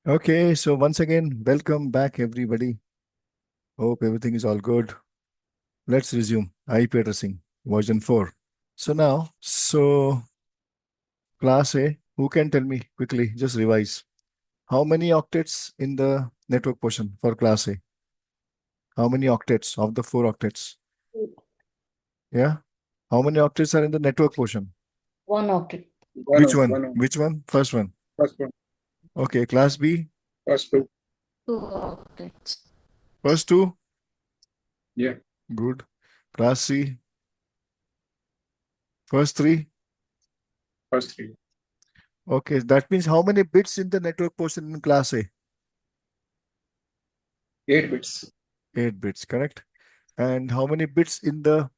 Okay, so once again, welcome back, everybody. Hope everything is all good. Let's resume IP addressing version 4. So class A, who can tell me quickly, just revise. How many octets in the network portion for class A? How many octets of the 4 octets? Yeah. How many octets are in the network portion? One octet. Which one? Which one? First one. First one. Okay, class B, First two. Two octets. first 2. Yeah. Good. Class C, first 3. First three. Okay, that means how many bits in the network portion in class A? 8 bits. 8 bits, correct? And how many bits in the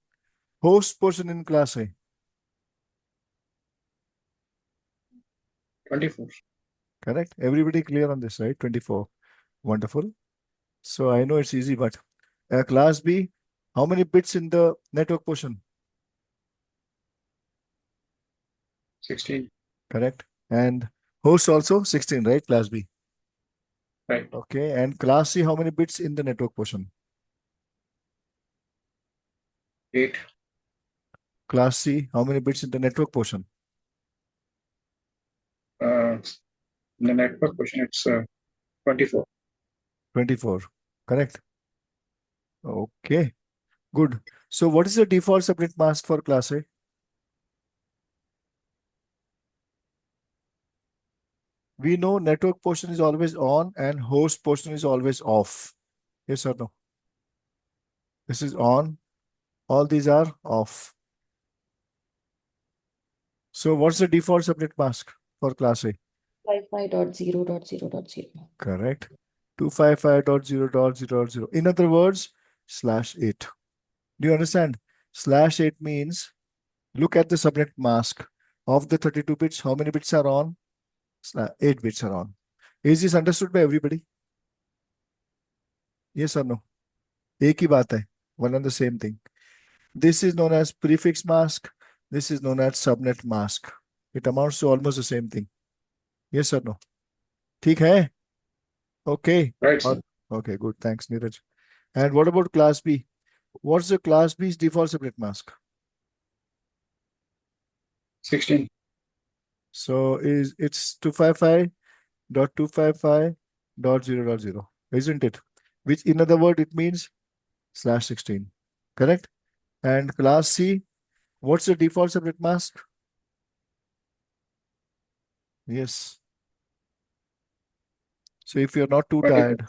host portion in class A? 24. Correct? Everybody clear on this, right? 24. Wonderful. So I know it's easy, but class B, how many bits in the network portion? 16. Correct? And host also 16, right? Class B. Right. Okay. And class C, how many bits in the network portion? 8. Class C, how many bits in the network portion? In the network portion, it's 24. 24. Correct? Okay. Good. So what is the default subnet mask for class A? We know network portion is always on and host portion is always off. Yes or no? This is on. All these are off. So what's the default subnet mask for class A? 255.0.0.0. Correct. 255.0.0.0. In other words, /8. Do you understand? /8 means look at the subnet mask. Of the 32 bits, how many bits are on? 8 bits are on. Is this understood by everybody? Yes or no? एक ही बात है. One and the same thing. This is known as prefix mask. This is known as subnet mask. It amounts to almost the same thing. Yes or no? ठीक है? Okay. Right, sir. Okay, good. Thanks, Neeraj. And what about class B? What's the class B's default subnet mask? 16. So it's 255.255.0.0, isn't it? Which in other word, it means /16. Correct? And class C, what's the default subnet mask? Yes. So if you're not too 24. tired,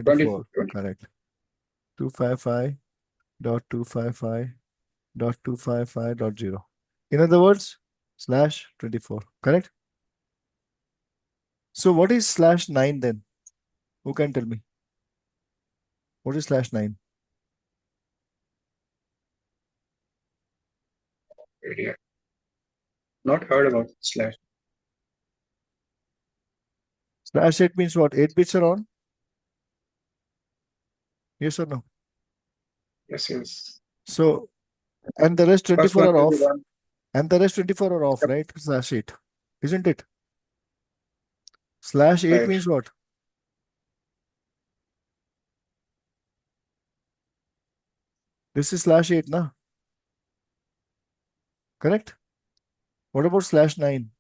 24. Correct. 255.255.255.0. In other words, /24. Correct? So what is /9 then? Who can tell me? What is /9? Yeah. Not heard about slash. /8 means what? 8 bits are on? Yes or no? Yes, yes. So, and the rest First 24 one are will off. be 1. And the rest 24 are off, Yep. right? /8. Isn't it? /8 Right. means what? This is /8, na? Correct? What about /9?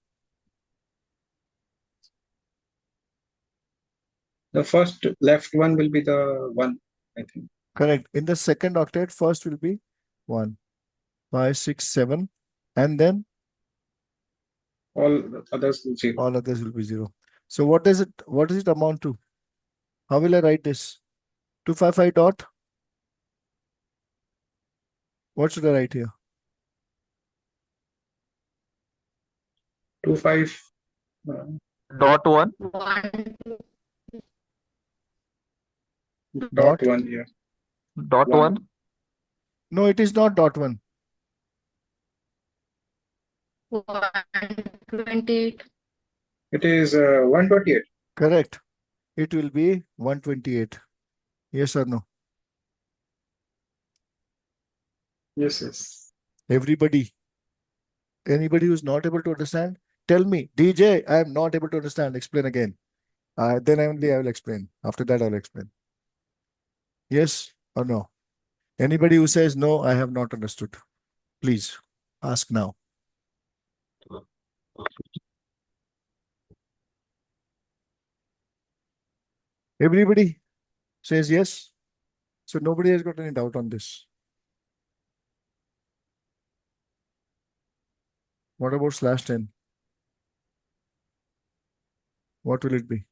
The first left one will be the 1, I think. Correct. In the second octet, first will be 1, 5, 6, 7. And then All the others will 0. all others will be 0. So what does it amount to? How will I write this? 255 dot? What should I write here? 25. Dot one. Dot 1 here. Dot One. one. No, it is not dot 1. 128. It is 128. Correct. It will be 128. Yes or no? Yes, yes. Everybody. Anybody who's not able to understand, tell me, DJ, I am not able to understand. Explain again. Then only I will explain. After that, I will explain. Yes or no? Anybody who says no, I have not understood. Please ask now. Everybody says yes. So nobody has got any doubt on this. What about /10? What will it be?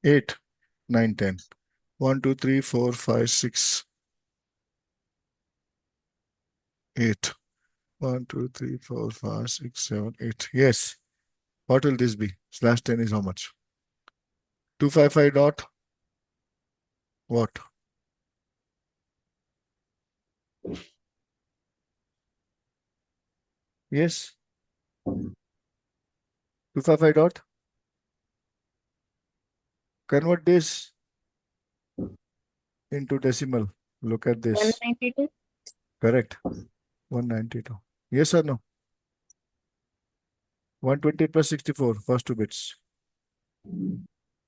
Eight, 9, 10. 1, 2, 3, 4, 5, 6, 8. 1, 2, 3, 4, 5, 6, 7, 8. Yes. What will this be? /10 is how much? 255 dot what? Yes. 255 dot. Convert this into decimal. Look at this. 192. Correct. 192. Yes or no? 120 plus 64, first two bits.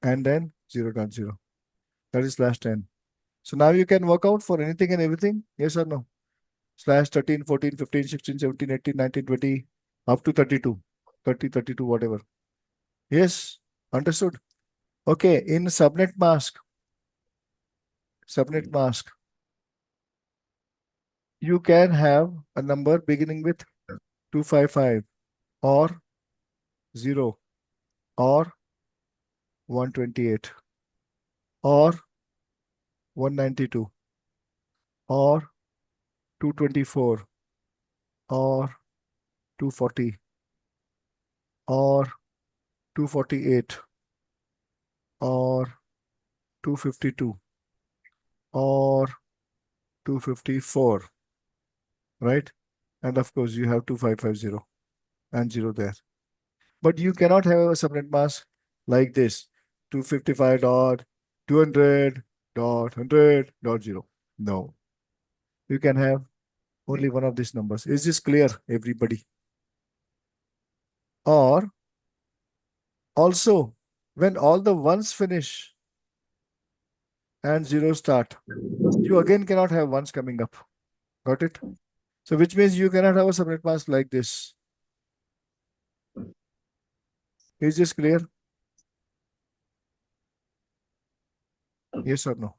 And then 0.0. That is /10. So now you can work out for anything and everything. Yes or no? /13, 14, 15, 16, 17, 18, 19, 20, up to 32. 30, 32, whatever. Yes, understood. Okay, in subnet mask, you can have a number beginning with 255 or 0 or 128 or 192 or 224 or 240 or 248 or 252 or 254, right? And of course, you have 2550 and 0 there. But you cannot have a subnet mask like this 255 dot 200 dot 100 dot 0. No. You can have only one of these numbers. Is this clear, everybody? Or also, when all the ones finish and zeros start, you again cannot have ones coming up. Got it? So which means you cannot have a subnet mask like this. Is this clear? Yes or no?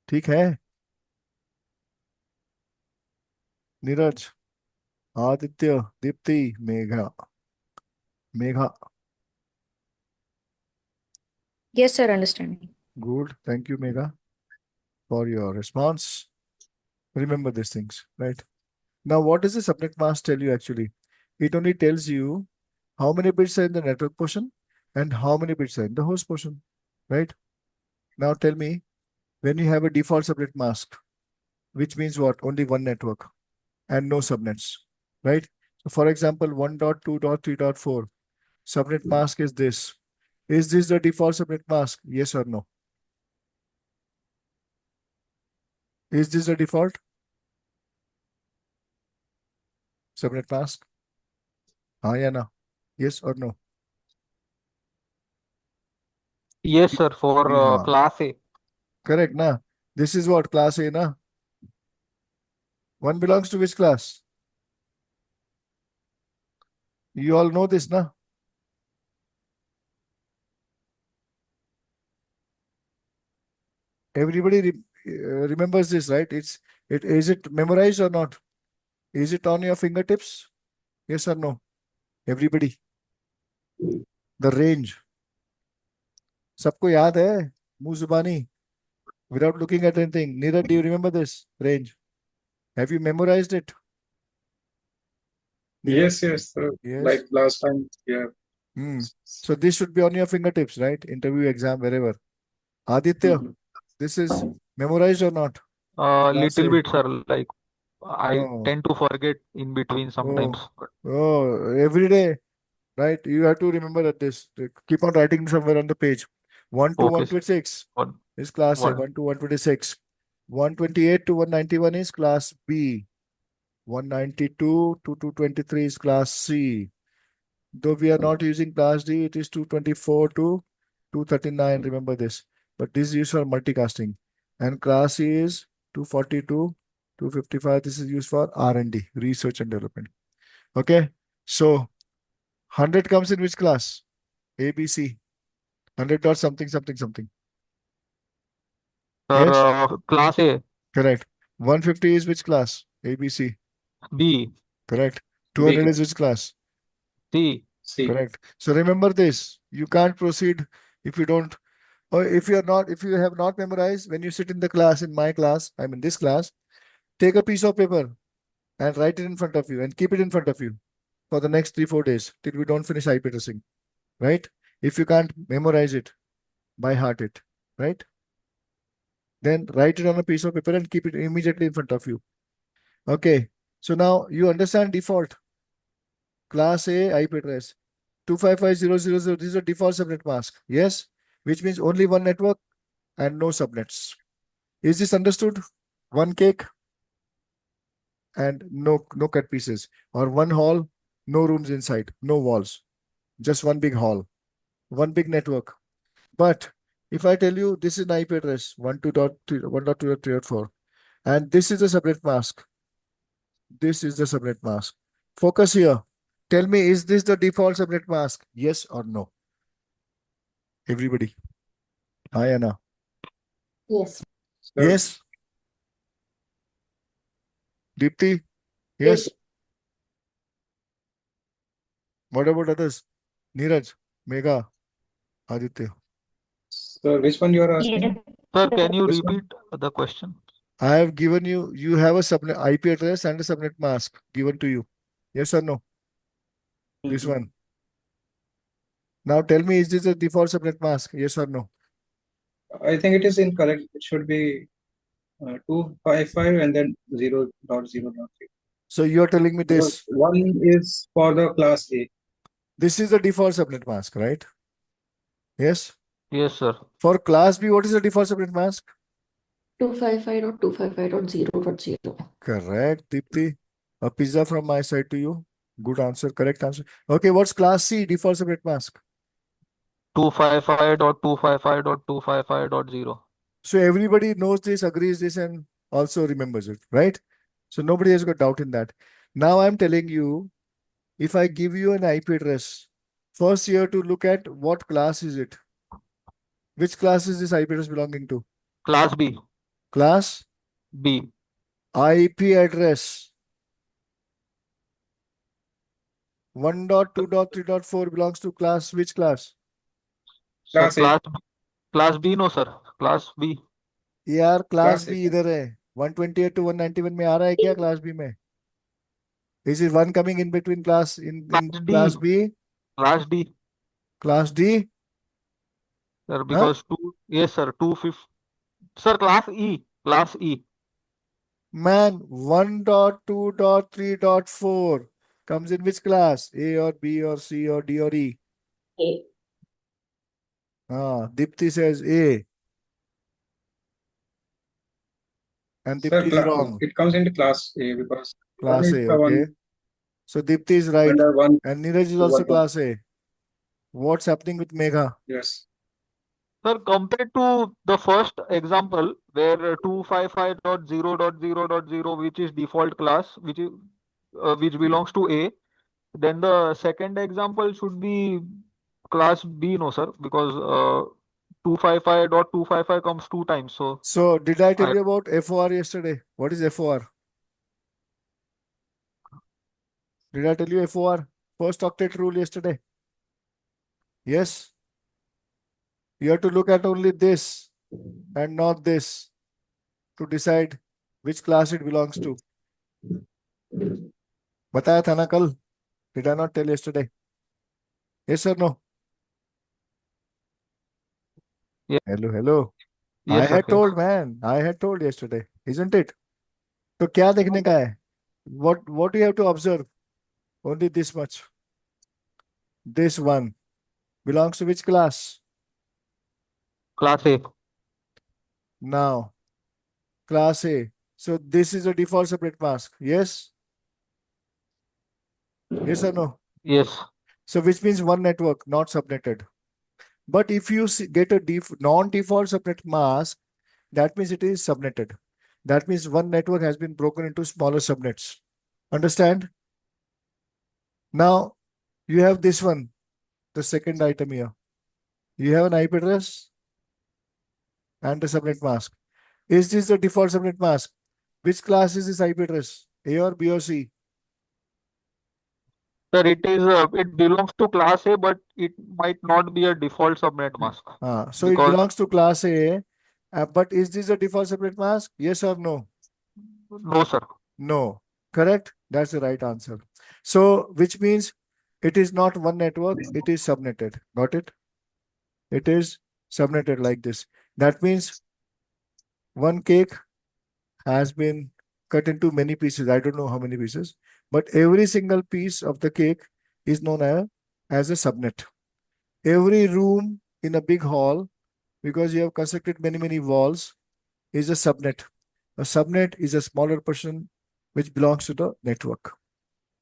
ठीक है? Neeraj, Aditya, Deepti, Megha. Yes, sir. Understanding. Good. Thank you, Megha, for your response. Remember these things, right? Now, what does the subnet mask tell you actually? It only tells you how many bits are in the network portion and how many bits are in the host portion, right? Now tell me, when you have a default subnet mask, which means what? Only one network and no subnets, right? So for example, 1.2.3.4, subnet mask is this. Is this the default subnet mask? Yes or no? Is this the default subnet mask? हाँ या ना? Yes or no? Yes, sir, for Yeah. class A. Correct, na? This is what? Class A, na? One belongs to which class? You all know this, na? Everybody remembers this, right? Is it memorized or not? Is it on your fingertips? Yes or no? Everybody. The range. सबको याद है? मुंह जुबानी. Without looking at anything. Neeraj, do you remember this range? Have you memorized it? Neeraj? Yes. Yes. Like last time, yeah. So this should be on your fingertips, right? Interview, exam, wherever. Aditya, Mhm. this is memorized or not? Class Little A. bit, sir. Like I Oh, tend to forget in between sometimes. oh, oh, every day, right? You have to remember that this. Keep on writing somewhere on the page. 1 to Okay, sir. 126 One, is class A. one. 1 to 126. 128 to 191 is class B. 192 to 223 is class C. Though we are not using class D, it is 224 to 239. Remember this. But this is used for multicasting. And class C is 242, 255. This is used for R&D, research and development. Okay. So 100 comes in which class? A, B, C. 100 dot something, something, something. Sir, Yes, class A, correct. 150 is which class? A, B, C. B, Correct. 200 B, is which class? C. C. Correct. So remember this. You can't proceed if you don't, or if you have not memorized, when you sit in the class, in my class, I'm in this class, take a piece of paper and write it in front of you and keep it in front of you for the next 3-4 days till we don't finish IP addressing. Right? If you can't memorize it, by heart it, right? Then write it on a piece of paper and keep it immediately in front of you. Okay. So now you understand default. Class A IP address 255.0.0.0. This is a default subnet mask. Yes, which means only one network and no subnets. Is this understood? One cake and no cut pieces, or one hall, no rooms inside, no walls, just one big hall, one big network. But if I tell you this is an IP address 1.2.3.4, and this is the subnet mask, this is the subnet mask. Focus here. Tell me, is this the default subnet mask? Yes or no? Everybody. Hi, Anna. Yes. Sir, Yes. Deepti? Yes. What about others? Neeraj, Megha, Aditya. sir, which one you are asking? Sir, can you This one? repeat the question? I have given you, you have a subnet IP address and a subnet mask given to you. Yes or no? This one. Now tell me, is this a default subnet mask? Yes or no? I think it is incorrect. It should be 255 and then 0.0.3. So you are telling me Because this. one is for the class A. This is the default subnet mask, right? Yes. Yes, sir. For class B, what is the default subnet mask? 255.255.0.0. Correct, Deepti. A pizza from my side to you. Good answer, correct answer. Okay, what's class C default subnet mask? 255.255.255.0. So everybody knows this, agrees this, and also remembers it, right? So nobody has got doubt in that. Now I'm telling you, if I give you an IP address, first you have to look at what class is it. Which class is this IP address belonging to? Class B, Class B. IP address 1.2.3.4 belongs to class which class? Sir, Class A. class B, no, sir. Class B. यार class Class A. B इधर है 128 to 191 में आ रहा है क्या class B में? Is it one coming in between class in Class class D. B? Class D. Class D? Sir, Huh? because two, yes, sir, 250. Sir, class E. Class E. Man, 1.2.3.4 comes in which class? A or B or C or D or E? A. Dipti says A, and Sir, Dipti is wrong. it comes into class A because one Class is A, the okay. one So Dipti is right. under one And Neeraj is to also 1. class A. What's happening with Megha? Yes. Sir, compared to the first example where 255.0.0.0, which is default class, which belongs to A, then the second example should be class B, no, sir, because 255.255 comes two times. So did I tell I you about FOR yesterday? What is FOR? Did I tell you FOR? First octet rule yesterday. Yes. You have to look at only this and not this to decide which class it belongs to. बताया था ना कल? Did I not tell yesterday? Yes or no? yeah, Hello. I yes, sir. had told, man. I had told yesterday, isn't it? तो क्या देखने का है? What do you have to observe? Only this much. This one belongs to which class? Class A. Now, class A. So this is a default subnet mask. Yes? Yes or no? Yes. So which means one network, not subnetted. But if you get a non-default subnet mask, that means it is subnetted. That means one network has been broken into smaller subnets. Understand? Now you have this one, the second item here. You have an IP address and a subnet mask. Is this the default subnet mask? Which class is this IP address? A or B or C? Sir, it belongs to class A, but it might not be a default subnet mask. So it Because belongs to class A. But is this a default subnet mask? Yes or no? no, sir. No. Correct? That's the right answer. So which means it is not one network, it is subnetted. Got it? It is subnetted like this. That means one cake has been cut into many pieces. I don't know how many pieces, but every single piece of the cake is known as a subnet. Every room in a big hall, because you have constructed many walls, is a subnet. A subnet is a smaller portion which belongs to the network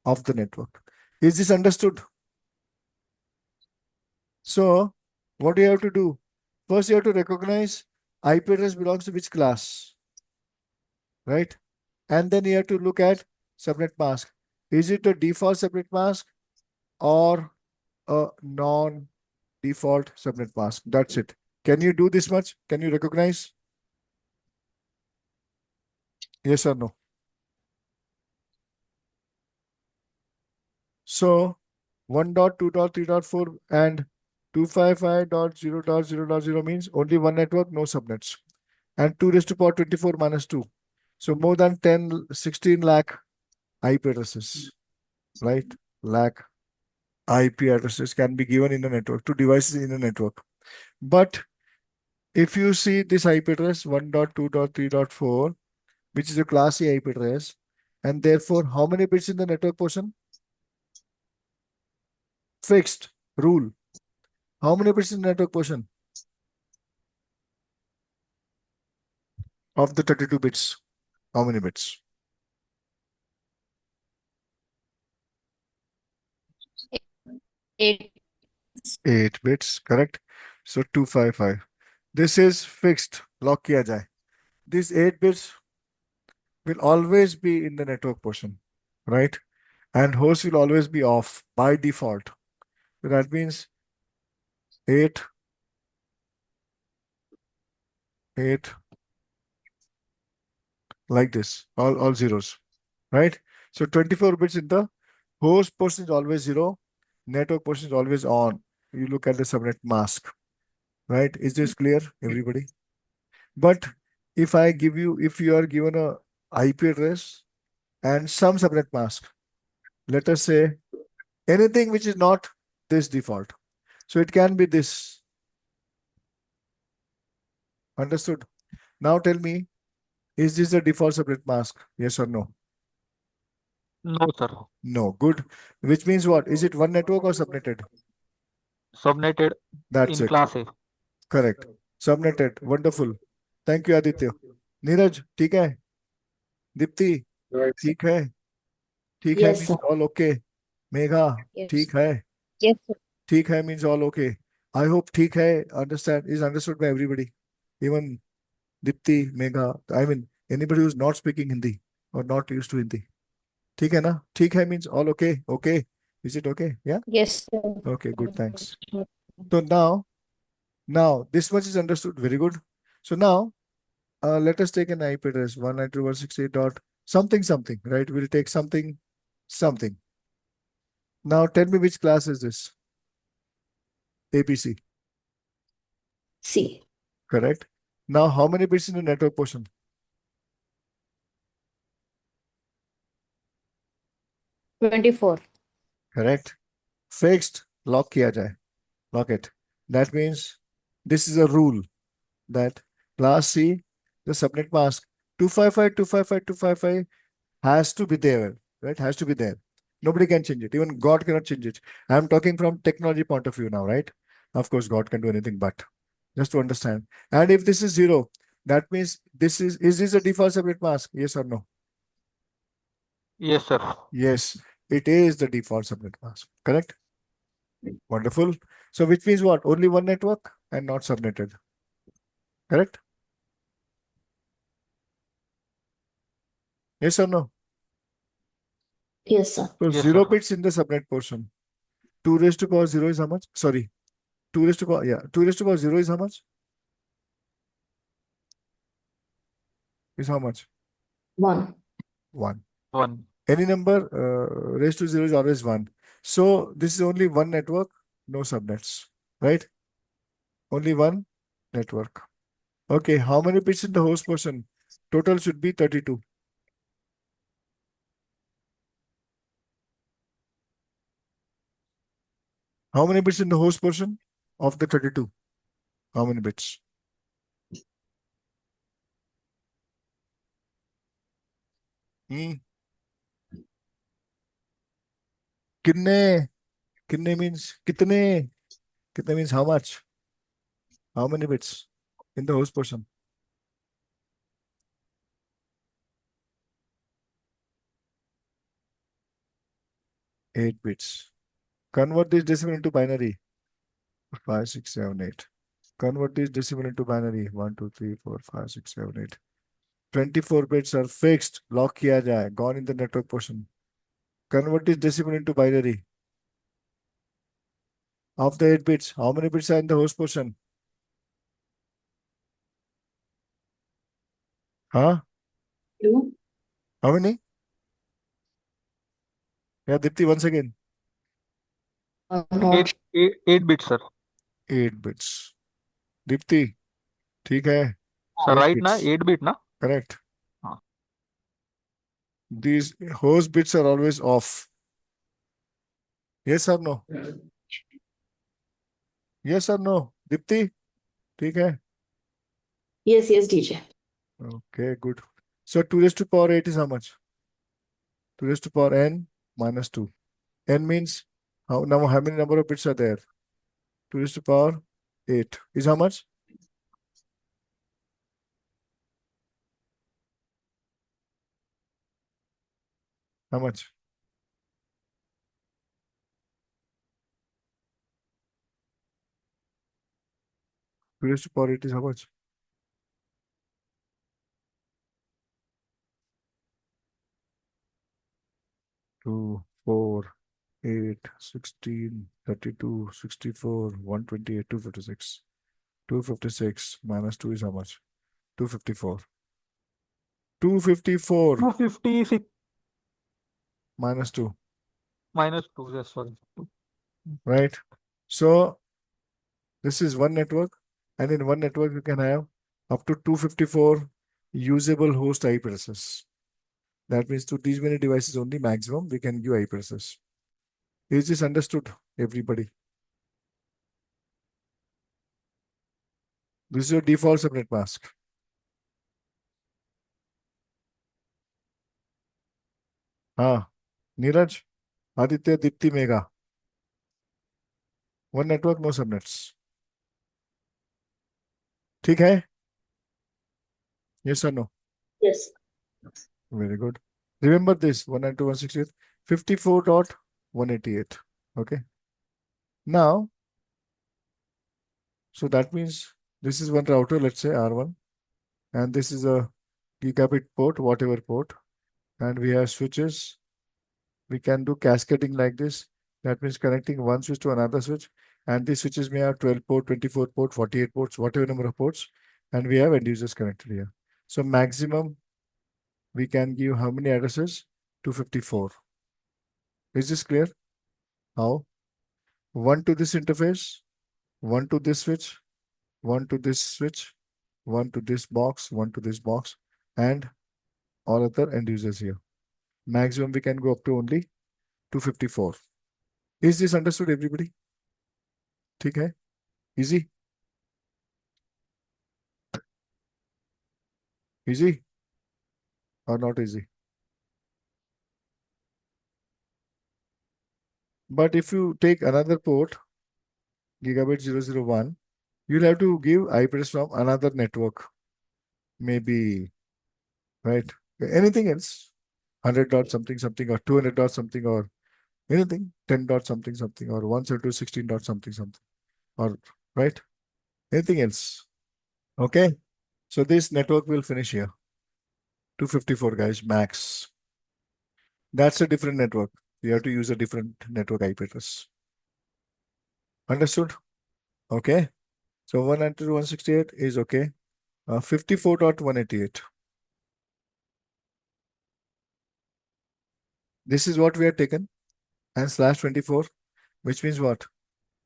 of the network. Is this understood? So what do you have to do? First, you have to recognize IP address belongs to which class, right? And then you have to look at subnet mask. Is it a default subnet mask or a non-default subnet mask? That's it. Can you do this much? Can you recognize? Yes or no? So 1.2.3.4 and 255.0.0.0 means only one network, no subnets. And 2 raised to power 24 minus 2. So more than 16 lakh IP addresses, right? Lakh IP addresses can be given in a network to devices in a network. But if you see this IP address 1.2.3.4, which is a class A IP address, and therefore how many bits in the network portion? Fixed rule. How many bits in the network portion? Of the 32 bits, how many bits? 8. 8 bits, correct? So 255. This is fixed, lock kiya jaye. These 8 bits will always be in the network portion, right? And host will always be off by default. So that means 8, 8, like this, all zeros, right? So 24 bits in the host portion is always 0, network portion is always on. You look at the subnet mask, right? Is this clear, everybody? But if you are given a IP address and some subnet mask, let us say anything which is not this default. So it can be this. Understood? Now tell me, is this the default subnet mask? Yes or no? No, sir. No. Good. Which means what? Is it one network or subnetted? Subnetted That's in it. class A. Correct. Subnetted. Wonderful. Thank you, Aditya. Neeraj ठीक है? Deepti Right. ठीक है? ठीक है Yes, means sir. all okay. Megha Yes. ठीक है? Yes, sir. ठीक है means all okay. I hope ठीक है is understood by everybody. Even Dipti, Megha, I mean anybody who's not speaking Hindi or not used to Hindi. ठीक है ना? ठीक है means all okay. Okay. Is it okay? Yeah? Yes, sir. Okay, good, thanks. So now this much is understood. Very good. So now let us take an IP address 192.168 dot something something, right? We'll take something something. Now tell me which class is this? APC. C. Correct. Now how many bits in the network portion? 24. Correct. Fixed. Lock किया जाए. Lock it. That means this is a rule that class C, the subnet mask 255 has to be there, right? Has to be there. Nobody can change it. Even God cannot change it. I'm talking from technology point of view now, right? Of course, God can do anything but just to understand. And if this is 0, That means is this a default subnet mask? Yes or no? Yes, sir. Yes, it is the default subnet mask. Correct? Wonderful. So which means what? Only one network and not subnetted. Correct? Yes or no? Yes, sir. So Yes, 0 sir. bits in the subnet portion. 2 raised to power 0 is how much? Sorry. 2 raised to power, yeah. 2 raised to power 0 is how much? Is how much? 1. 1. 1. Any number raised to 0 is always 1. So this is only one network, no subnets. Right? Only one network. Okay, how many bits in the host portion? Total should be 32. How many bits in the host portion of the 32? How many bits? Kitne? Kitne means kitne? Kitne means how much? How many bits in the host portion? 8 bits. Convert this decimal into binary. 5, 6, 7, 8. Convert this decimal into binary. 1, 2, 3, 4, 5, 6, 7, 8. 24 bits are fixed. Lock kiya jaye. Gone in the network portion. Convert this decimal into binary. Of the 8 bits, how many bits are in the host portion? Huh? 2. How many? Yeah, Dipti, once again. Not 8 bits, sir. 8 bits. Dipti, ठीक है. Sir, 8 right na? bits. 8 bit na? Correct. हाँ. These host bits are always off. Yes or no? Yes or no? Dipti, ठीक है. Yes, teacher. Okay, good. So 2 raised to power 8 is how much? 2 raised to power n minus 2. N means how many number of bits are there? 2 raised to power 8 is how much? How much? 2 raised to power 8 is how much? 2, 4, 8, 16, 32, 64, 128, 256. 256 minus 2 is how much? 254. 254 256 minus 2, minus 2. Yes, sorry. right? So this is one network, and in one network you can have up to 254 usable host IP addresses. That means to these many devices only maximum we can give IP addresses. Is this understood, everybody? This is your default subnet mask. हाँ, Neeraj, Aditya, Dipti, Megha. One network, no subnets. ठीक है? Yes or no? Yes. Very good. Remember this 192.168, 54.188. Okay. Now, so that means this is one router, let's say R1, and this is a gigabit port, whatever port, and we have switches. We can do cascading like this. That means connecting one switch to another switch, and these switches may have 12 port, 24 port, 48 ports, whatever number of ports, and we have end users connected here. So maximum we can give how many addresses? 254. Is this clear? How? One to this interface, one to this switch, one to this switch, one to this box, one to this box, and all other end users here. Maximum we can go up to only 254. Is this understood, everybody? ठीक है? Easy? Easy or not easy? But if you take another port, gigabit 001, you'll have to give IP address from another network. maybe, right? Anything else? 100 dot something something or 200 dot something or anything, 10 dot something something or 172 16 dot something something or right? Anything else? Okay. So this network will finish here. 254 guys, max. That's a different network. You have to use a different network IP address. Understood? Okay. So 192.168 is okay. 54.188. This is what we have taken. And /24, which means what?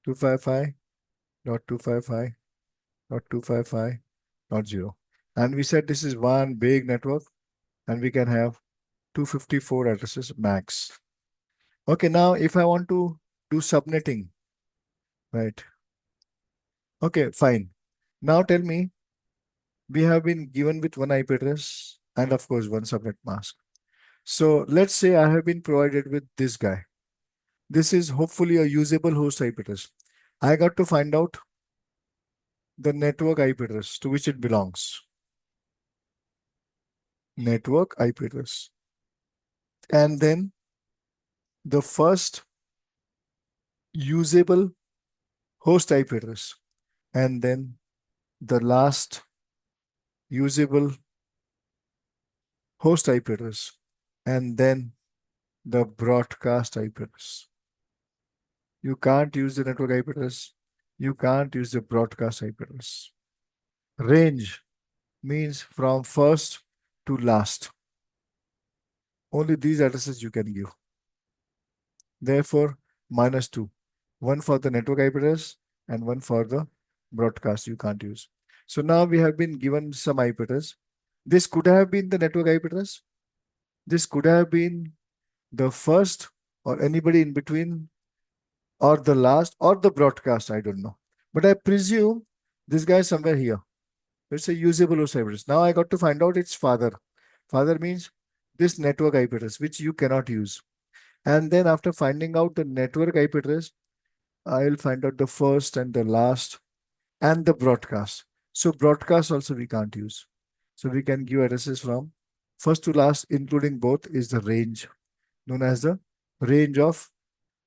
255.255.255.0. And we said this is one big network and we can have 254 addresses max. Okay, now if I want to do subnetting, right? Okay, fine. Now tell me, we have been given with one IP address and of course one subnet mask. So let's say I have been provided with this guy. This is hopefully a usable host IP address. I got to find out the network IP address to which it belongs. Network IP address. And then the first usable host IP address. And then the last usable host IP address. And then the broadcast IP address. You can't use the network IP address. You can't use the broadcast IP address. Range means from first to last. Only these addresses you can give. Therefore, -2. One for the network IP address and one for the broadcast you can't use. So now we have been given some IP address. This could have been the network IP address. This could have been the first or anybody in between or the last or the broadcast. I don't know. But I presume this guy is somewhere here. It's a usable host IP address. Now I got to find out its father. Father means this network IP address, which you cannot use. And then after finding out the network IP address, I'll find out the first and the last and the broadcast. So broadcast also we can't use. So we can give addresses from first to last, including both, is the range, known as the range of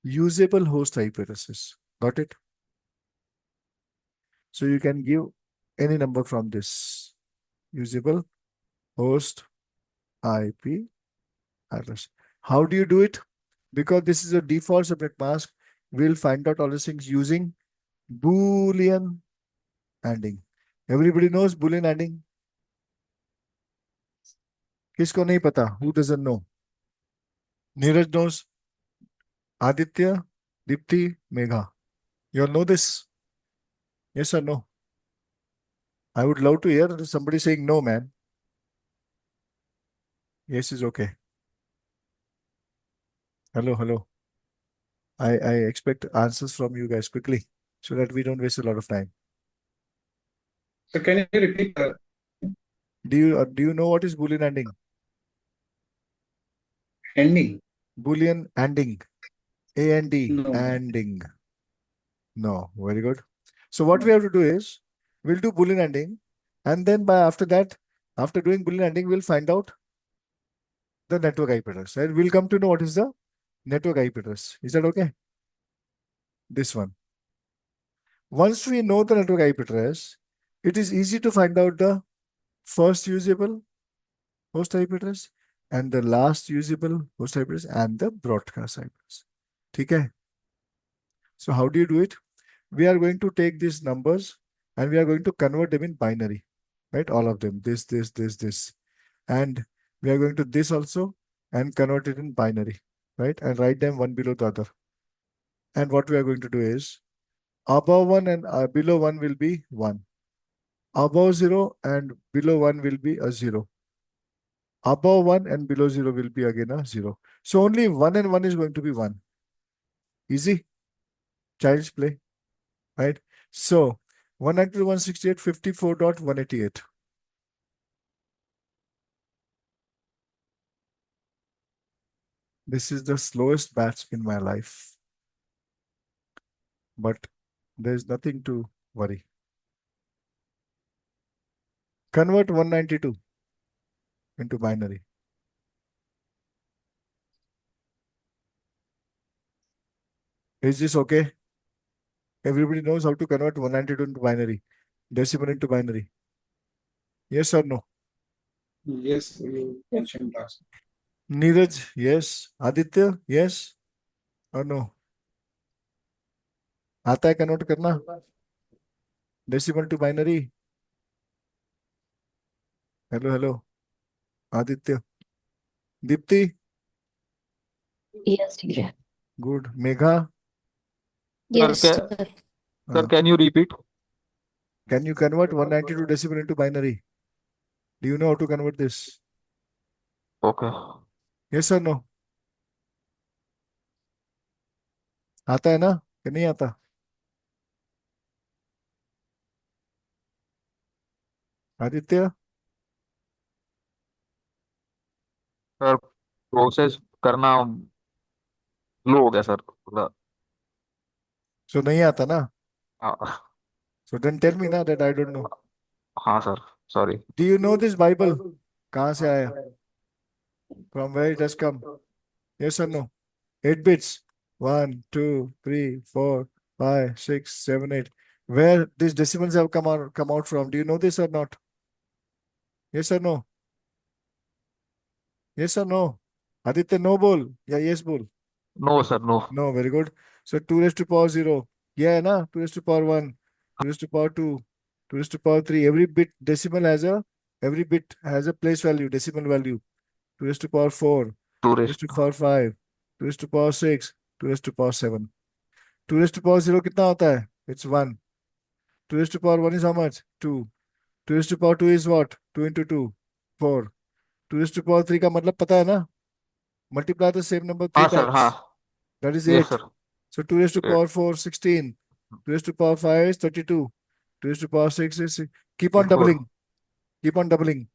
usable host IP addresses. Got it? So you can give any number from this usable host IP address. How do you do it? Because this is a default subnet mask, we'll find out all these things using Boolean ANDing. Everybody knows Boolean ANDing? किसको नहीं पता? Who doesn't know? Neeraj knows. Aditya, Dipti, Megha. You all know this? Yes or no? I would love to hear somebody saying no, man. Yes is okay. Hello, hello. I expect answers from you guys quickly so that we don't waste a lot of time. So can you repeat? Do you know what is Boolean ANDing? Ending? Boolean ANDing. A-N-D. No. ANDing. No. Very good. So what we have to do is we'll do Boolean ANDing, and then after that, after doing Boolean ANDing, we'll find out the network IP address. Right? We'll come to know what is the network IP address. Is that okay? This one. Once we know the network IP address, it is easy to find out the first usable host IP address and the last usable host IP address and the broadcast IP address. Okay? So how do you do it? We are going to take these numbers and we are going to convert them in binary, right? All of them, this, this. And we are going to this also and convert it in binary, right? And write them one below the other. And what we are going to do is above 1 and below 1 will be 1. Above 0 and below 1 will be a 0. Above 1 and below 0 will be again a 0. So only 1 and 1 is going to be 1. Easy. Child's play, right? So 192.168, 54.188. This is the slowest batch in my life. But there's nothing to worry. Convert 192 into binary. Is this okay? Everybody knows how to convert 192 into binary, decimal into binary. Yes or no? Yes, you mentioned last. Neeraj, yes. Aditya, yes or no? आता है convert करना decimal to binary? Hello hello Aditya, Deepti, Yes, teacher. Good, Megha, Yes, ca- sir. sir, can you repeat? can you convert 192 decimal into binary? Do you know how to convert this? Okay. Yes or no? आता है ना कि नहीं आता? Aditya, sir process करना लो हो गया sir थोड़ा। सो नहीं आता ना? हाँ So then tell me ना that I don't know. हाँ sir, sorry. Do you know this Bible? कहाँ से आया? From where it has come? Yes or no? 8 bits. 1, 2, 3, 4, 5, 6, 7, 8. Where these decimals have come out from? Do you know this or not? Yes or no? Yes or no? Aditya, no bol. Yeah, yes bol. No sir, no. No, very good. So 2 raised to power 0. Yeah, na? 2 raised to power 1. 2 raised to power 2. 2 raised to power 3. Every bit has a place value, decimal value. 2 raised to power 4. 2 raised tourist. to power 5. 2 raised to power 6. 2 raised to power 7. 2 raised to power 0 कितना होता है? It's 1. 2 raised to power 1 is how much? 2. 2 raised to power 2 is what? 2 into 2. 4. 2 raised to power 3 का मतलब पता है ना? Multiply the same number 3 हाँ sir, times. हाँ। That is yes 8. Sir. So 2 raised to 8 power 4, 16. 2 raised to power 5 is 32. 2 raised to power 6 is keep on 4 doubling. Keep on doubling.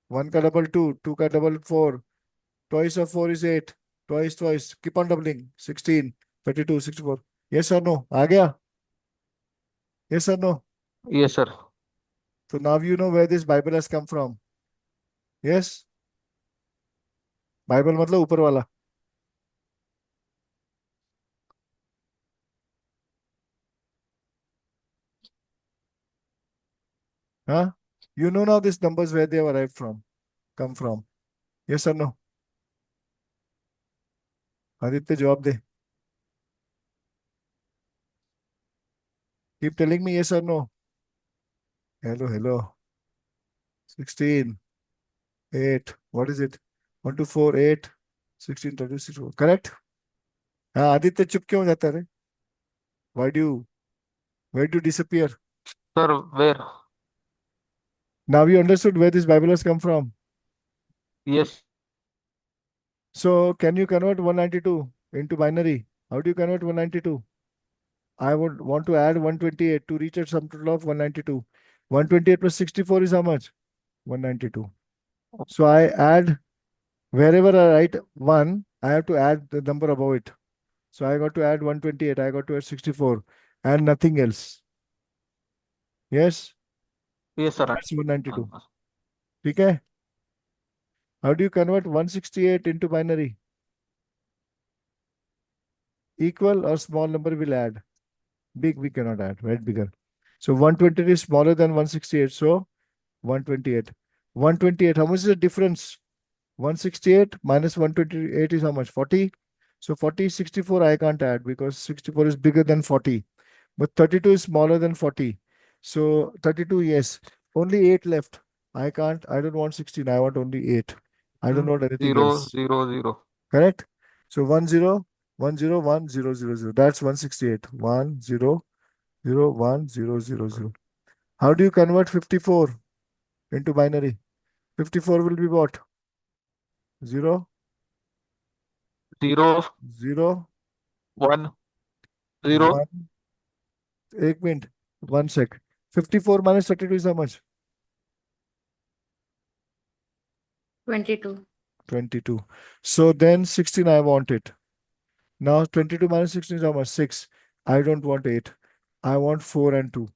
1 का double 2, 2 का double 4. Twice of 4 is 8. Twice. Keep on doubling. 16, 32, 64. Yes or no? आ गया? Yes or no? Yes sir. So now you know where this Bible has come from. Yes? Bible मतलब ऊपर वाला. Huh? You know now these numbers where they have arrived from, come from. Yes or no? Aditya जवाब दे. Keep telling me yes or no. Hello. 16, 8. What is it? 1, 2, 4, 8, 16, 36. Correct? हाँ आदित्य चुप क्यों हो जाता है रे? Where do you disappear? Sir where? Now you understood where this Bible has come from. Yes So can you convert 192 into binary? How do you convert 192? I would want to add 128 to reach a sum total of 192. 128 plus 64 is how much? 192. So I add wherever I write 1, I have to add the number above it. So I got to add 128, I got to add 64 and nothing else. Yes? Yes sir. That's 192. ठीक है? How do you convert 168 into binary? Equal or small number will add. Big we cannot add, right? Bigger. So 128 is smaller than 168. So 128. 128, how much is the difference? 168 minus 128 is how much? 40. So 40 is 64, I can't add because 64 is bigger than 40. But 32 is smaller than 40. So 32, yes. Only 8 left. I don't want 16. I want only 8. I don't want anything 0 else. 0 0। Correct? So 1 0, 1 0, 1 0 0 0. That's 168. 1 0 0 1 0 0 0. How do you convert 54 into binary? 54 will be what? 0 0 0 1 0। 1. 1 minute. 1 sec. 54 minus 32 is how much? 22. 22. So then 16 I want it. Now 22 minus 16 is how much? 6. I don't want 8. I want 4 and 2.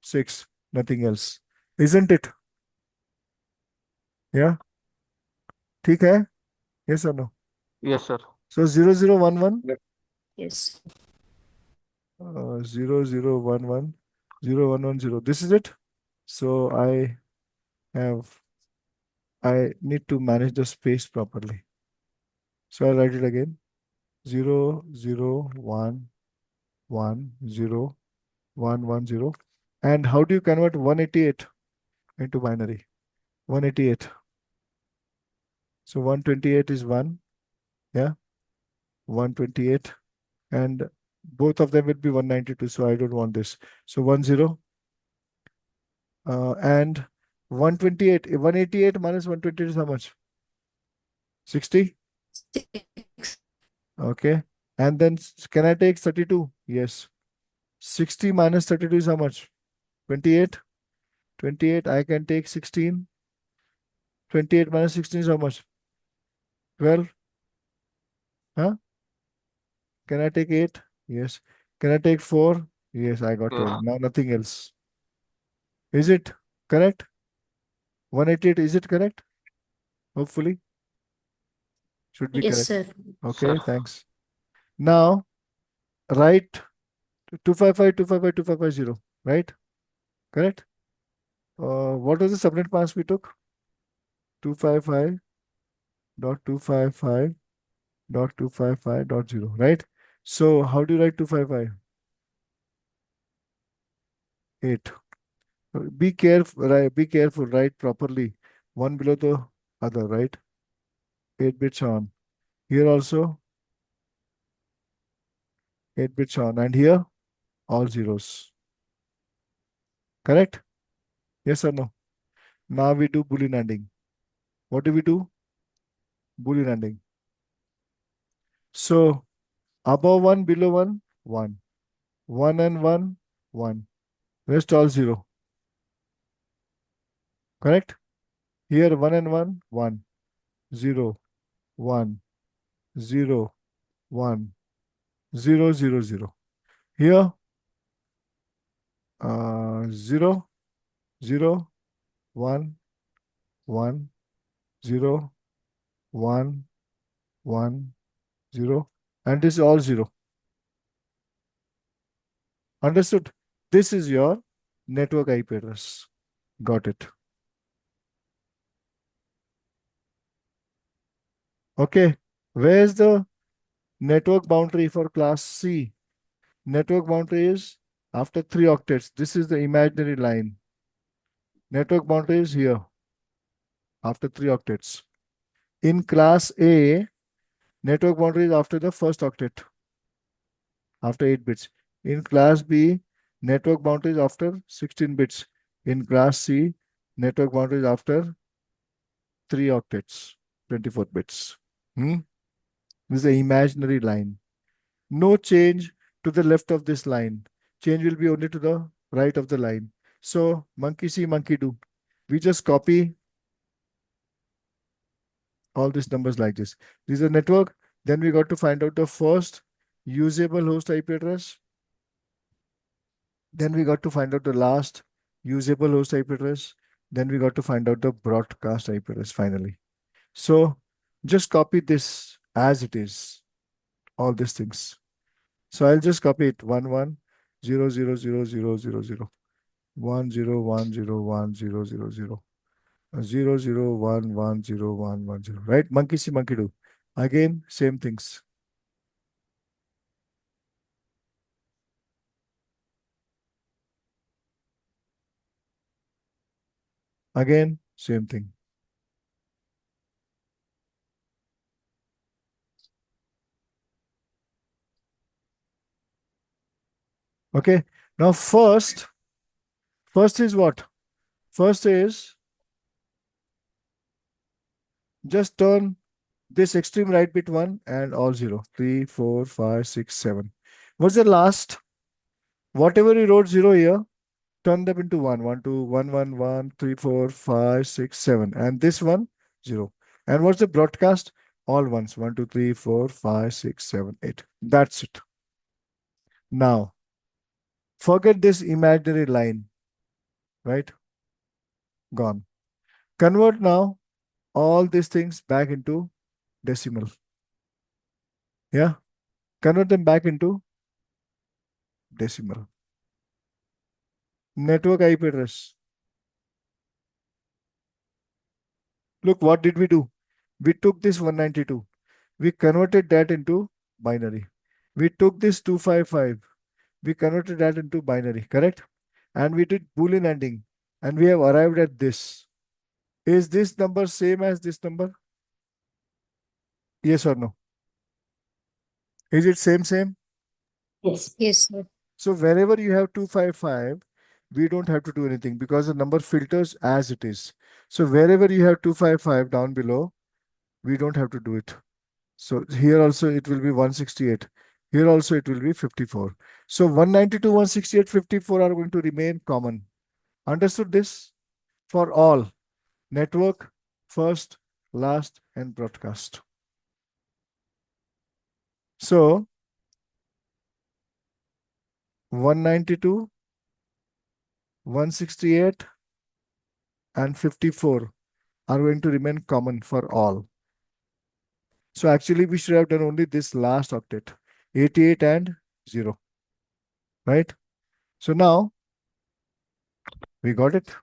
6. Nothing else. Isn't it? Yeah. ठीक है? Yes or no? Yes, sir. So 0011, Yes. 0011, 0110. This is it. So I need to manage the space properly. So I'll write it again. 00110110. And how do you convert 188 into binary? 188. So 128 is 1. Yeah. 128. And both of them will be 192. So I don't want this. So 10. And 128. 188 minus 128 is how much? 60? 6. Okay. And then can I take 32? Yes. 60 minus 32 is how much? 28. 28. I can take 16. 28 minus 16 is how much? 12. Huh? Can I take 8? Yes. Can I take 4? Yes, I got 12. Yes. Now nothing else. Is it correct? 188, is it correct? Hopefully. Should be Yes, correct. sir. Okay, Sir. thanks. Now, write 255, 255, 2550, right? Correct? What was the subnet mask we took? 255.255.255.0, right? So how do you write 255? 8. Be careful, right? Be careful, write properly. One below the other, right? 8 bits on. Here also 8 bits on. And here all zeros. Correct? Yes or no? Now we do Boolean ANDing. What do we do? Boolean ANDing. So above 1, below 1, 1. 1 and 1, 1. Rest all 0. Correct? Here 1 and 1, 1. 0, 1, 0, 1, 0, 0, 0. Here 0, 0, 1, 1, 0, 1, 1, 0. And this is all 0. Understood? This is your network IP address. Got it. Okay. Where's the network boundary for class C? Network boundary is after 3 octets. This is the imaginary line. Network boundary is here after 3 octets. In class A, network boundary is after the first octet, after 8 bits. In class B, network boundary is after 16 bits. In class C, network boundary is after 3 octets, 24 bits. This is the imaginary line. No change to the left of this line. Change will be only to the right of the line. So monkey see, monkey do. We just copy all these numbers like this. This is a network. Then we got to find out the first usable host IP address. Then we got to find out the last usable host IP address. Then we got to find out the broadcast IP address finally. So just copy this as it is, all these things. So I'll just copy it 11000000 10101000 00110110, right? Monkey see, monkey do. Again, same things. Again, same thing. Okay. Now first is what? First is just turn this extreme right bit 1 and all 0. 3, 4, 5, 6, 7. What's the last? Whatever you wrote 0 here, turn them into 1. 1, 2, 1, 1, 1, 3, 4, 5, 6, 7. And this one, 0. And what's the broadcast? All ones. 1, 2, 3, 4, 5, 6, 7, 8. That's it. Now, forget this imaginary line, right? Gone. Convert now all these things back into decimal. Yeah. Convert them back into decimal. Network IP address. Look, what did we do? We took this 192. We converted that into binary. We took this 255. We converted that into binary, correct? And we did Boolean ANDing. And we have arrived at this. Is this number same as this number? Yes or no? Is it same? Yes. Yes, sir. So wherever you have 255, we don't have to do anything because the number filters as it is. So wherever you have 255 down below, we don't have to do it. So here also it will be 168. Here also it will be 54. So 192, 168, 54 are going to remain common. Understood this? For all network, first, last, and broadcast. So 192, 168, and 54 are going to remain common for all. So actually we should have done only this last octet, 88 and 0. Right? So now we got it.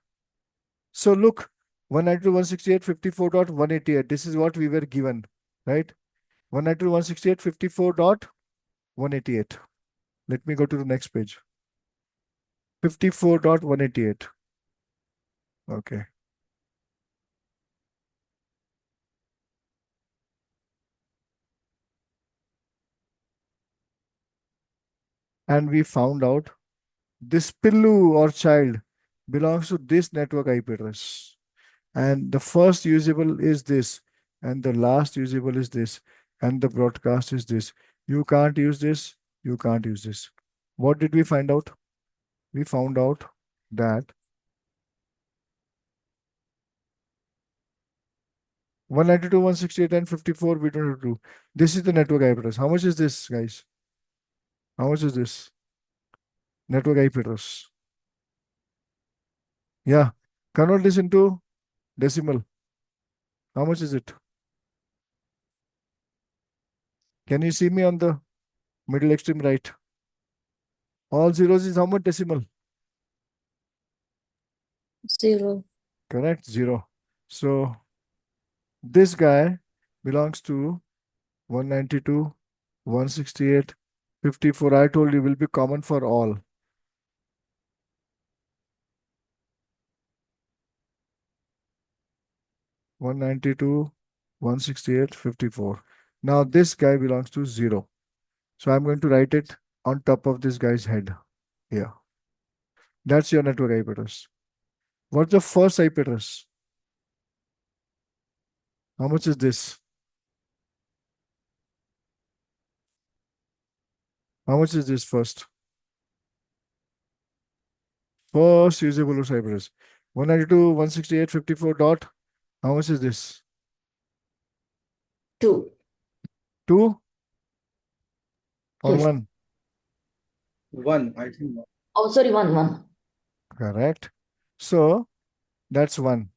So look, 192.168.54.188. This is what we were given, right? 192.168.54.188. Let me go to the next page. 54.188. Okay. And we found out this pillu or child belongs to this network IP address. And the first usable is this, and the last usable is this, and the broadcast is this. You can't use this, you can't use this. What did we find out? We found out that 192, 168, and 54 we don't have to do. This is the network IP address. How much is this, guys? How much is this? Network IP address. Yeah. Convert this into decimal. How much is it? Can you see me on the middle extreme right? All zeros is how much decimal? 0. Correct, 0. So this guy belongs to 192, 168, 54. I told you will be common for all. One 168, 54. Now this guy belongs to 0. So I'm going to write it on top of this guy's head here. That's your network IP address. What's the first IP address? How much is this? How much is this first? First usable IP address. 192, 168, 54 dot. How much is this? 2. 2 or Yes. 1? 1, I think. Oh, sorry, 1. Correct. So that's 1,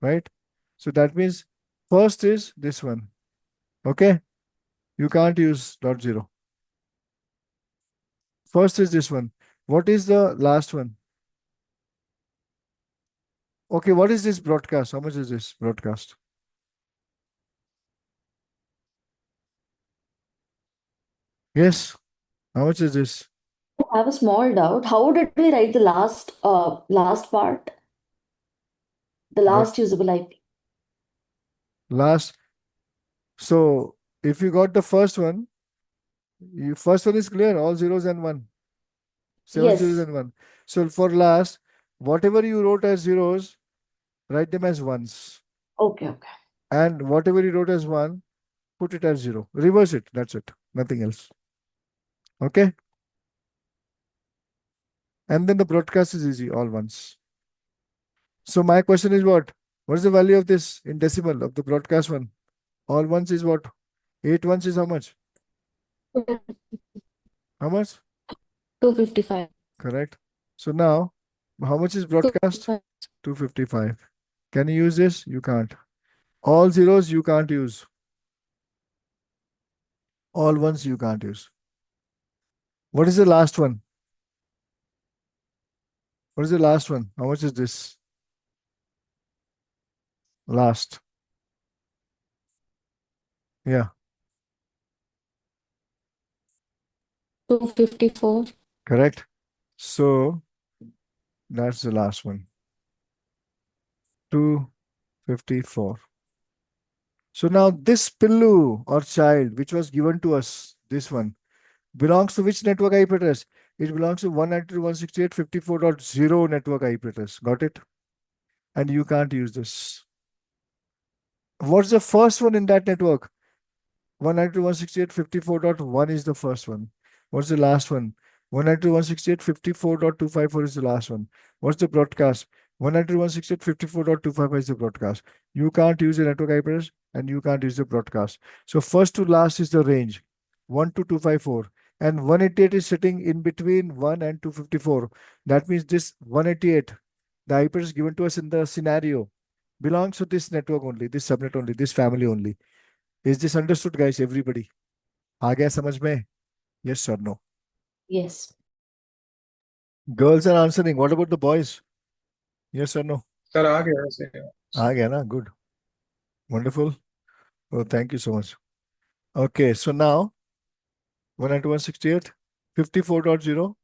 right? So that means first is this one. Okay? You can't use dot 0. First is this one. What is the last one? Okay, what is this broadcast? How much is this broadcast? Yes. How much is this? I have a small doubt. How did we write the last part? The What? last usable IP. Last. So if you got the first one is clear, all zeros and 1. 7 zeros Yes. and 1. So for last, whatever you wrote as zeros, write them as ones. Okay. And whatever you wrote as 1, put it as 0. Reverse it. That's it. Nothing else. Okay? And then the broadcast is easy, all ones. So my question is what? What is the value of this in decimal of the broadcast one? All ones is what? 8 ones is how much? How much? 255. Correct. So now How much is broadcast? 255. 255. Can you use this? You can't. All zeros you can't use. All ones you can't use. What is the last one? What is the last one? How much is this? Last. Yeah, 254. correct. So that's the last one. 254. So now this pillu or child which was given to us, this one, belongs to which network IP address? It belongs to 192.168.54.0 network IP address. Got it? And you can't use this. What's the first one in that network? 192.168.54.1 is the first one. What's the last one? 192.168.54.254 is the last one. What's the broadcast? 192.168.54.255 is the broadcast. You can't use the network IP address and you can't use the broadcast. So first to last is the range 1 to 254 and 188 is sitting in between 1 and 254. That means this 188, the IP address given to us in the scenario, belongs to this network only, this subnet only, this family only. Is this understood, guys? Everybody? आ गया समझ में? Yes or no? Yes. Girls are answering. What about the boys? Yes or no? Sir, आ गया वैसे। आ गया ना? Good. Wonderful. Oh, thank you so much. Okay, so now 192.168, 54.0,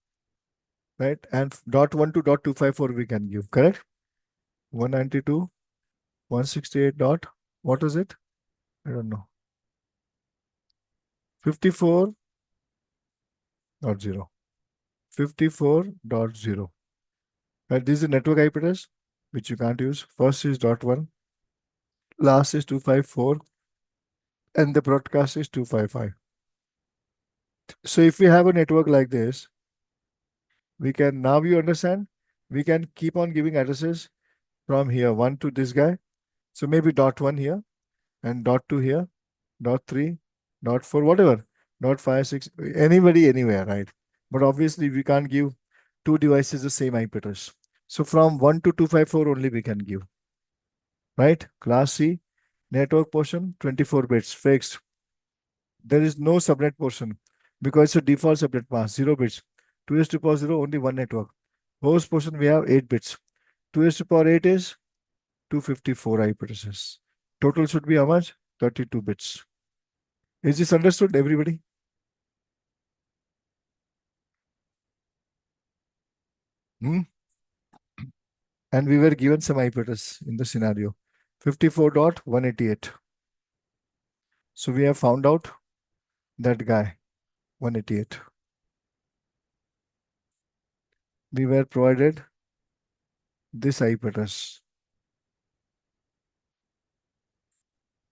right? And dot 1 to dot 254 we can give, correct? 192.168 dot, what is it? I don't know. 54.0. 54.0. Right? This is the network IP address, which you can't use. First is dot 1, last is 254, and the broadcast is 255. So if we have a network like this, we can, now you understand, we can keep on giving addresses from here, 1 to this guy. So maybe dot 1 here, and dot 2 here, dot 3, dot 4, whatever, dot 5, 6, anybody, anywhere, right? But obviously we can't give two devices the same IP address. So from 1 to 254 only we can give, right? Class C, network portion, 24 bits, fixed. There is no subnet portion because it's a default subnet mask, 0 bits. 2 raised to the power 0, only one network. Host portion, we have 8 bits. 2 raised to the power 8 is 254 IP addresses. Total should be how much? 32 bits. Is this understood, everybody? Hmm? And we were given some IP address in the scenario, 54.188. So we have found out that guy, 188. We were provided this IP address.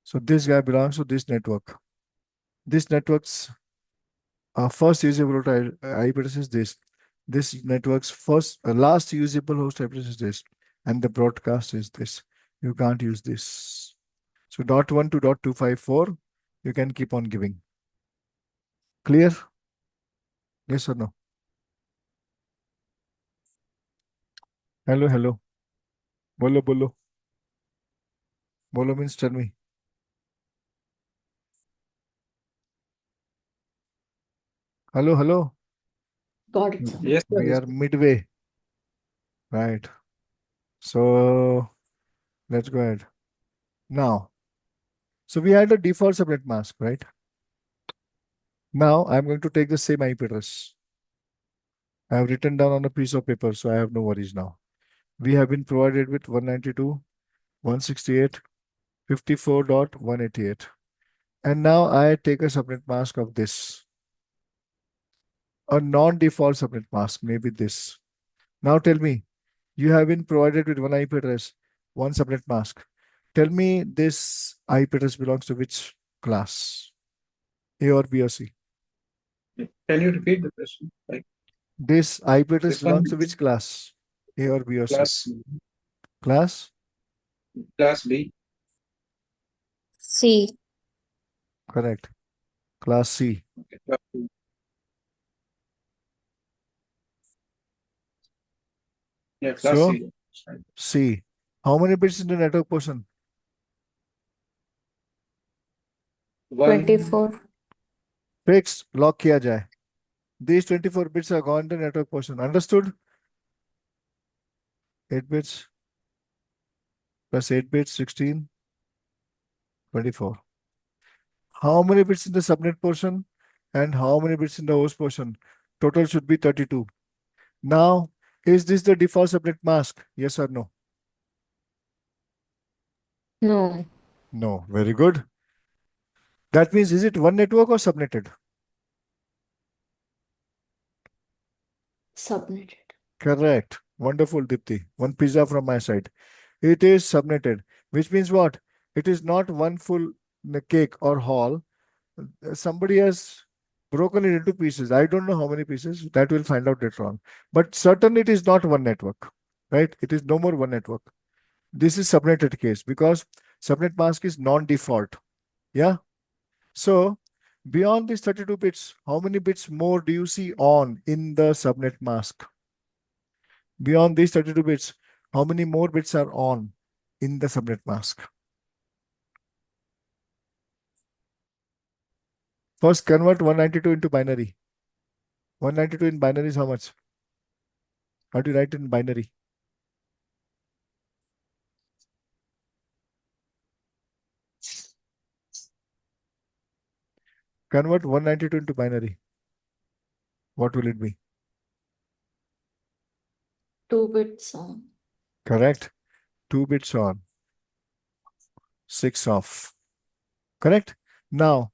So this guy belongs to this network. This network's first usable IP address is this. This network's last usable host IP address is this. And the broadcast is this. You can't use this. So dot 1 to dot 254, you can keep on giving. Clear? Yes or no? Hello, hello. Bolo, bolo. Bolo means tell me. Hello, hello. Got it, sir. Yes, sir. We Yes, are sir. midway. Right. So let's go ahead. Now, so we had a default subnet mask, right? Now I'm going to take the same IP address. I have written down on a piece of paper, so I have no worries now. We have been provided with 192.168.54.188. And now I take a subnet mask of this. A non-default subnet mask, maybe this. Now tell me, you have been provided with one IP address, one subnet mask. Tell me this IP address belongs to which class? A or B or C? Can you repeat the question? Like This IP address this one, belongs to which class? A or B or C? class Class? B. C. Correct. Class C. Okay, class B. Yeah, class So, C. Right. C. How many bits in the network portion? 24. Fix, lock किया जाए. These 24 bits are gone in the network portion. Understood? 8 bits plus 8 bits, 16, 24. How many bits in the subnet portion and how many bits in the host portion? Total should be 32. Now, is this the default subnet mask? Yes or no? No. No. Very good. That means, is it one network or subnetted? Subnetted. Correct. Wonderful, Dipti. One pizza from my side. It is subnetted, which means what? It is not one full cake or hall. Somebody has broken it into pieces. I don't know how many pieces. That we'll find out later on. But certainly it is not one network, right? It is no more one network. This is subnetted case because subnet mask is non-default. Yeah. So beyond these 32 bits, how many bits more do you see on in the subnet mask? Beyond these 32 bits, how many more bits are on in the subnet mask? First, convert 192 into binary. 192 in binary is how much? How do you write in binary? Convert 192 into binary. What will it be? 2 bits on. Correct. 2 bits on. 6 off. Correct. Now,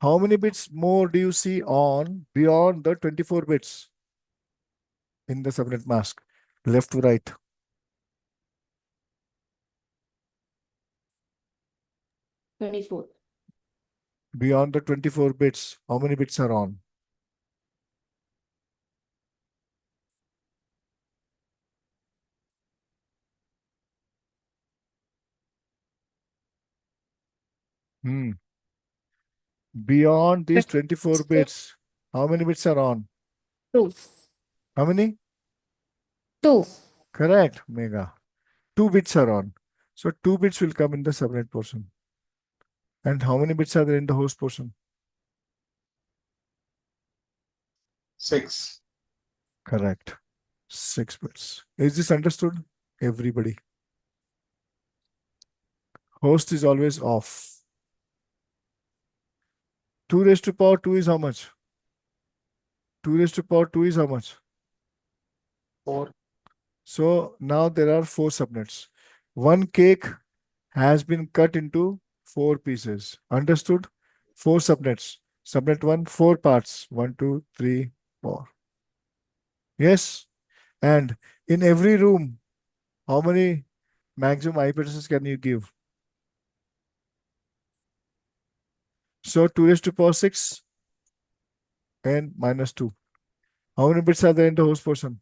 how many bits more do you see on beyond the 24 bits in the subnet mask? Left to right. 24. Beyond the 24 bits, how many bits are on? Hmm. Beyond these 24 bits, how many bits are on? 2. How many? 2. Correct, Mega. 2 bits are on. So 2 bits will come in the subnet portion. And how many bits are there in the host portion? 6. Correct. 6 bits. Is this understood? Everybody. Host is always off. 2 raised to power 2 is how much? 2 raised to power 2 is how much? 4. So now there are 4 subnets. One cake has been cut into 4 pieces. Understood? 4 subnets. Subnet 1, 4 parts. 1, 2, 3, 4. Yes? And in every room, how many maximum IP addresses can you give? So 2 raised to power 6 and minus 2. How many bits are there in the host portion?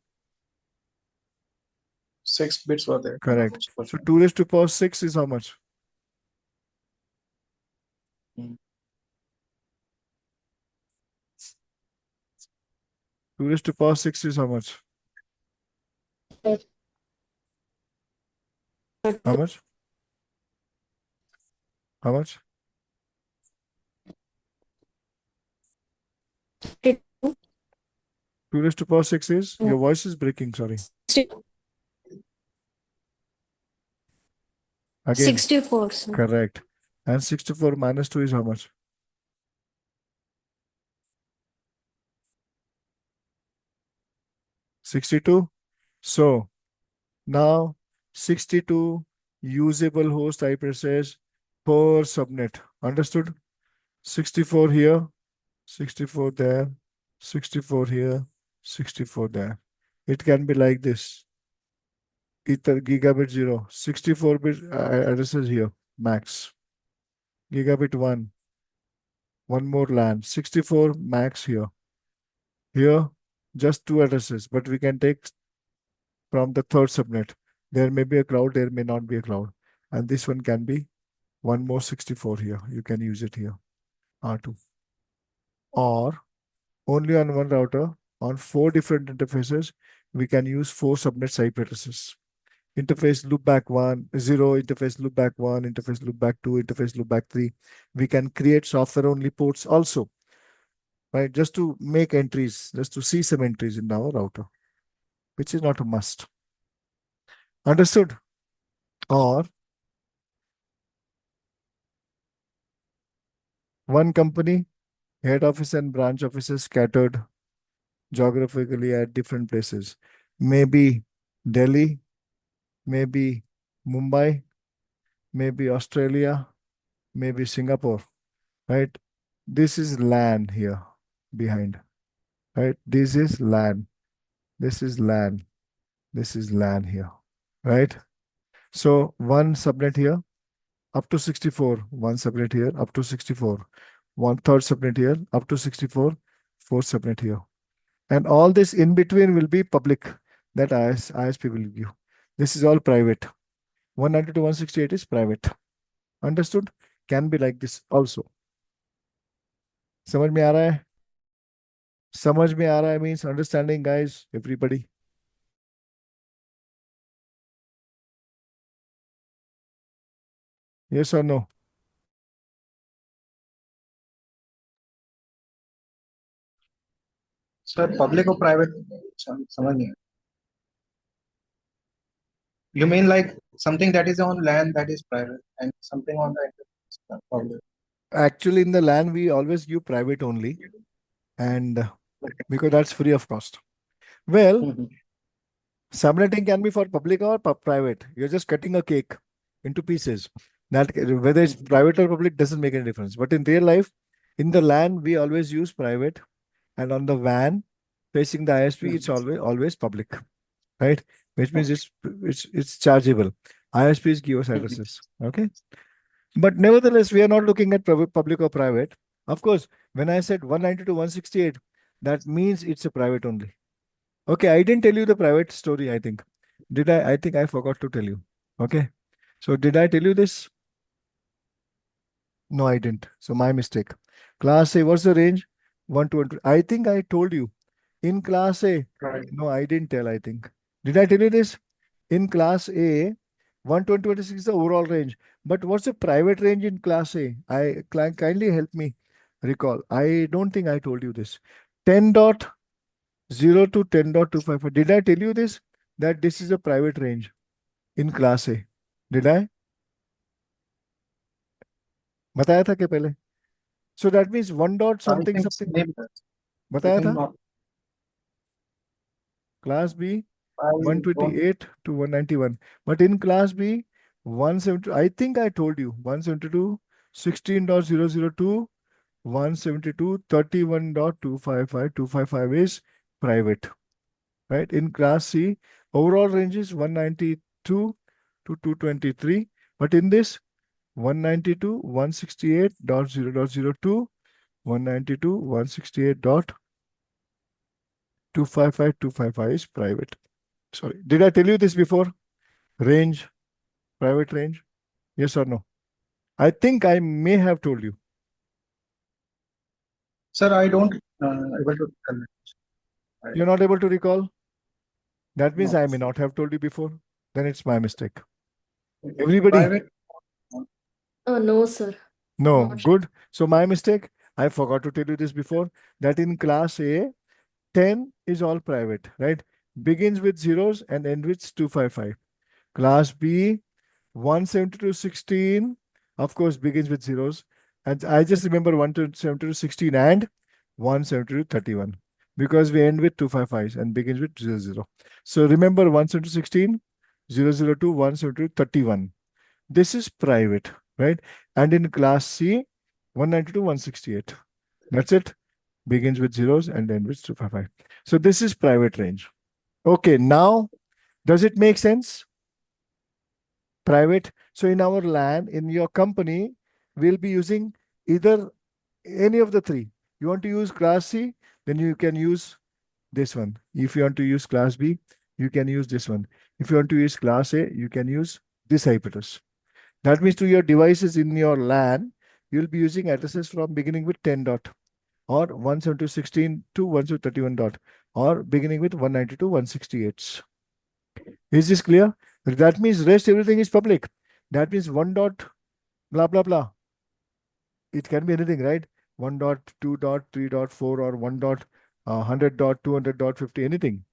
6 bits were there. Correct. So 2 raised to power 6 is how much? Hmm. 2 raised to power 6 is how much? How much? How much? 2 raised to power 6 is? Your voice is breaking, sorry. Again, 64, sir. correct. And 64 minus 2 is how much? 62. So now 62 usable host IP addresses per subnet. Understood? 64 here, 64 there, 64 here, 64 there. It can be like this. Ether gigabit 0, 64 bit addresses here, max. Gigabit 1, one more LAN, 64 max here. Here, just 2 addresses, but we can take from the third subnet. There may be a cloud, there may not be a cloud. And this one can be one more 64 here. You can use it here, R2. Or only on one router, on 4 different interfaces, we can use 4 subnet IP addresses. Interface loopback 1, 0, interface loopback 1, interface loopback 2, interface loopback 3. We can create software only ports also, right? Just to make entries, just to see some entries in our router, which is not a must. Understood? Or one company, head office and branch offices scattered geographically at different places. Maybe Delhi, maybe Mumbai, maybe Australia, maybe Singapore, right? This is LAN here behind, right? This is LAN. This is LAN. This is LAN here, right? So one subnet here up to 64, one subnet here up to 64, one third subnet here up to 64, fourth subnet here. And all this in between will be public that ISP will give. This is all private. 192.168 is private. Understood? Can be like this also. समझ में आ रहा है? समझ में आ रहा है means understanding, guys, everybody. Yes or no? Sir, public or private? समझ नहीं आया. You mean like something that is on LAN that is private and something on the internet is public? Actually, in the LAN, we always give private only, and because that's free of cost. Well, Mhm. subnetting can be for public or private. You're just cutting a cake into pieces. That whether it's private or public doesn't make any difference. But in real life, in the LAN, we always use private, and on the WAN facing the ISP, it's always public, right? Which means it's chargeable. ISPs give us addresses, okay? But nevertheless, we are not looking at public or private. Of course, when I said 192.168, that means it's a private only. Okay, I didn't tell you the private story, I think. Did I? I think I forgot to tell you. Okay. So did I tell you this? No, I didn't. So my mistake. Class A, what's the range? 1 to 1. I think I told you. In class A, Right. no, I didn't tell, I think. Did I tell you this? In class A, 126 is the overall range. But what's the private range in class A? Kindly help me recall. I don't think I told you this. 10.0 to 10.255. Did I tell you this? That this is a private range in class A. Did I? बताया था क्या पहले? So that means 1 dot I something think something. maybe that. I बताया think था? not. Class B I don't. 128 to 191. But in class B, 172, I think I told you 172, 16.002, 172, 31.255, 255 is private, right? In class C, overall range is 192 to 223. But in this, 192, 168.0.02, 192, 168.255, 255 is private. Sorry, did I tell you this before? Range, private range? Yes or no? I think I may have told you. Sir, I don't able to connect. You're not able to recall? That means No. I may not have told you before. Then it's my mistake. Everybody? Private. No, sir. No, Not sure. good. So my mistake. I forgot to tell you this before. That in class A, 10 is all private, right? Begins with zeros and ends with 255. Class B, 172 16, of course, begins with zeros. And I just remember 172 16 and 172 31 because we end with 255 and begins with 00. So remember 172 16, 002, 172 31. This is private, right? And in class C, 192 168. That's it. Begins with zeros and ends with 255. So this is private range. Okay, now does it make sense? Private. So in our LAN, in your company, we'll be using either any of the three. You want to use class C, then you can use this one. If you want to use class B, you can use this one. If you want to use class A, you can use this IP address. That means to your devices in your LAN, you'll be using addresses from beginning with 10 dot or 172.16 to 172.31 dot. or beginning with 192.168. Is this clear? That means rest everything is public. That means 1 dot blah blah blah. It can be anything, right? 1 dot, 2 dot, 3 dot, 4, or 1 dot, 100 dot, 200 dot, 50, anything.